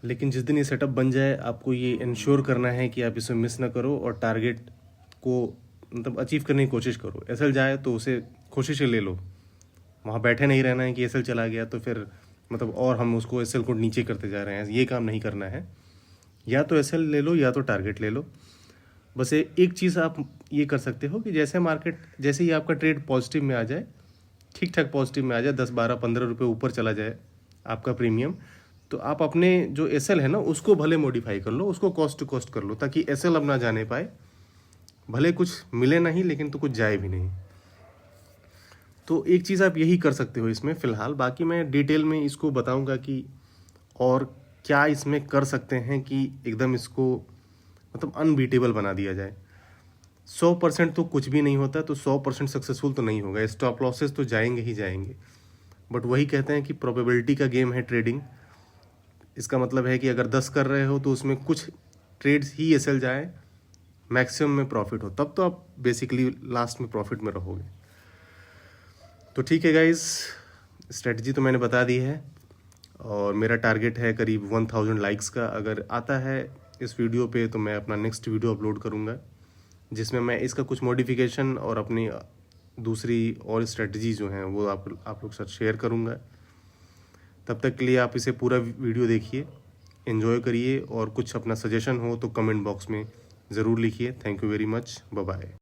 लेकिन जिस दिन ये सेटअप बन जाए आपको ये इंश्योर करना है कि आप इसे मिस ना करो और टारगेट को मतलब अचीव करने की कोशिश करो। एसएल जाए तो उसे कोशिश ले लो, वहाँ बैठे नहीं रहना है कि एसएल चला गया तो फिर मतलब और हम उसको एसएल को नीचे करते जा रहे हैं, ये काम नहीं करना है। या तो एसएल ले लो या तो टारगेट ले लो। बस एक चीज़ आप ये कर सकते हो कि जैसे ही आपका ट्रेड पॉजिटिव में आ जाए, ठीक ठाक पॉजिटिव में आ जाए, 10 12 15 रुपये ऊपर चला जाए आपका प्रीमियम, तो आप अपने जो एसएल है ना उसको भले मॉडिफाई कर लो, उसको कॉस्ट टू कॉस्ट कर लो, ताकि एसएल अब ना जाने पाए। भले कुछ मिले नहीं लेकिन तो कुछ जाए भी नहीं। तो एक चीज़ आप यही कर सकते हो इसमें फ़िलहाल। बाकी मैं डिटेल में इसको बताऊंगा कि और क्या इसमें कर सकते हैं कि एकदम इसको मतलब अनबीटेबल बना दिया जाए। 100% तो कुछ भी नहीं होता, तो 100% सक्सेसफुल तो नहीं होगा। स्टॉप लॉसेस तो जाएंगे ही जाएंगे, बट वही कहते हैं कि प्रोबेबिलिटी का गेम है ट्रेडिंग। इसका मतलब है कि अगर 10 कर रहे हो तो उसमें कुछ ट्रेड्स ही एसएल जाए, मैक्सिमम में प्रॉफिट हो, तब तो आप बेसिकली लास्ट में प्रॉफिट में रहोगे। तो ठीक है गाइज, स्ट्रेटजी तो मैंने बता दी है और मेरा टारगेट है करीब 1000 लाइक्स का। अगर आता है इस वीडियो पे तो मैं अपना नेक्स्ट वीडियो अपलोड करूँगा जिसमें मैं इसका कुछ मॉडिफिकेशन और अपनी दूसरी और स्ट्रेटजी जो हैं वो आप लोग के साथ शेयर करूँगा। तब तक के लिए आप इसे पूरा वीडियो देखिए, एंजॉय करिए, और कुछ अपना सजेशन हो तो कमेंट बॉक्स में ज़रूर लिखिए। Thank you very much, bye bye.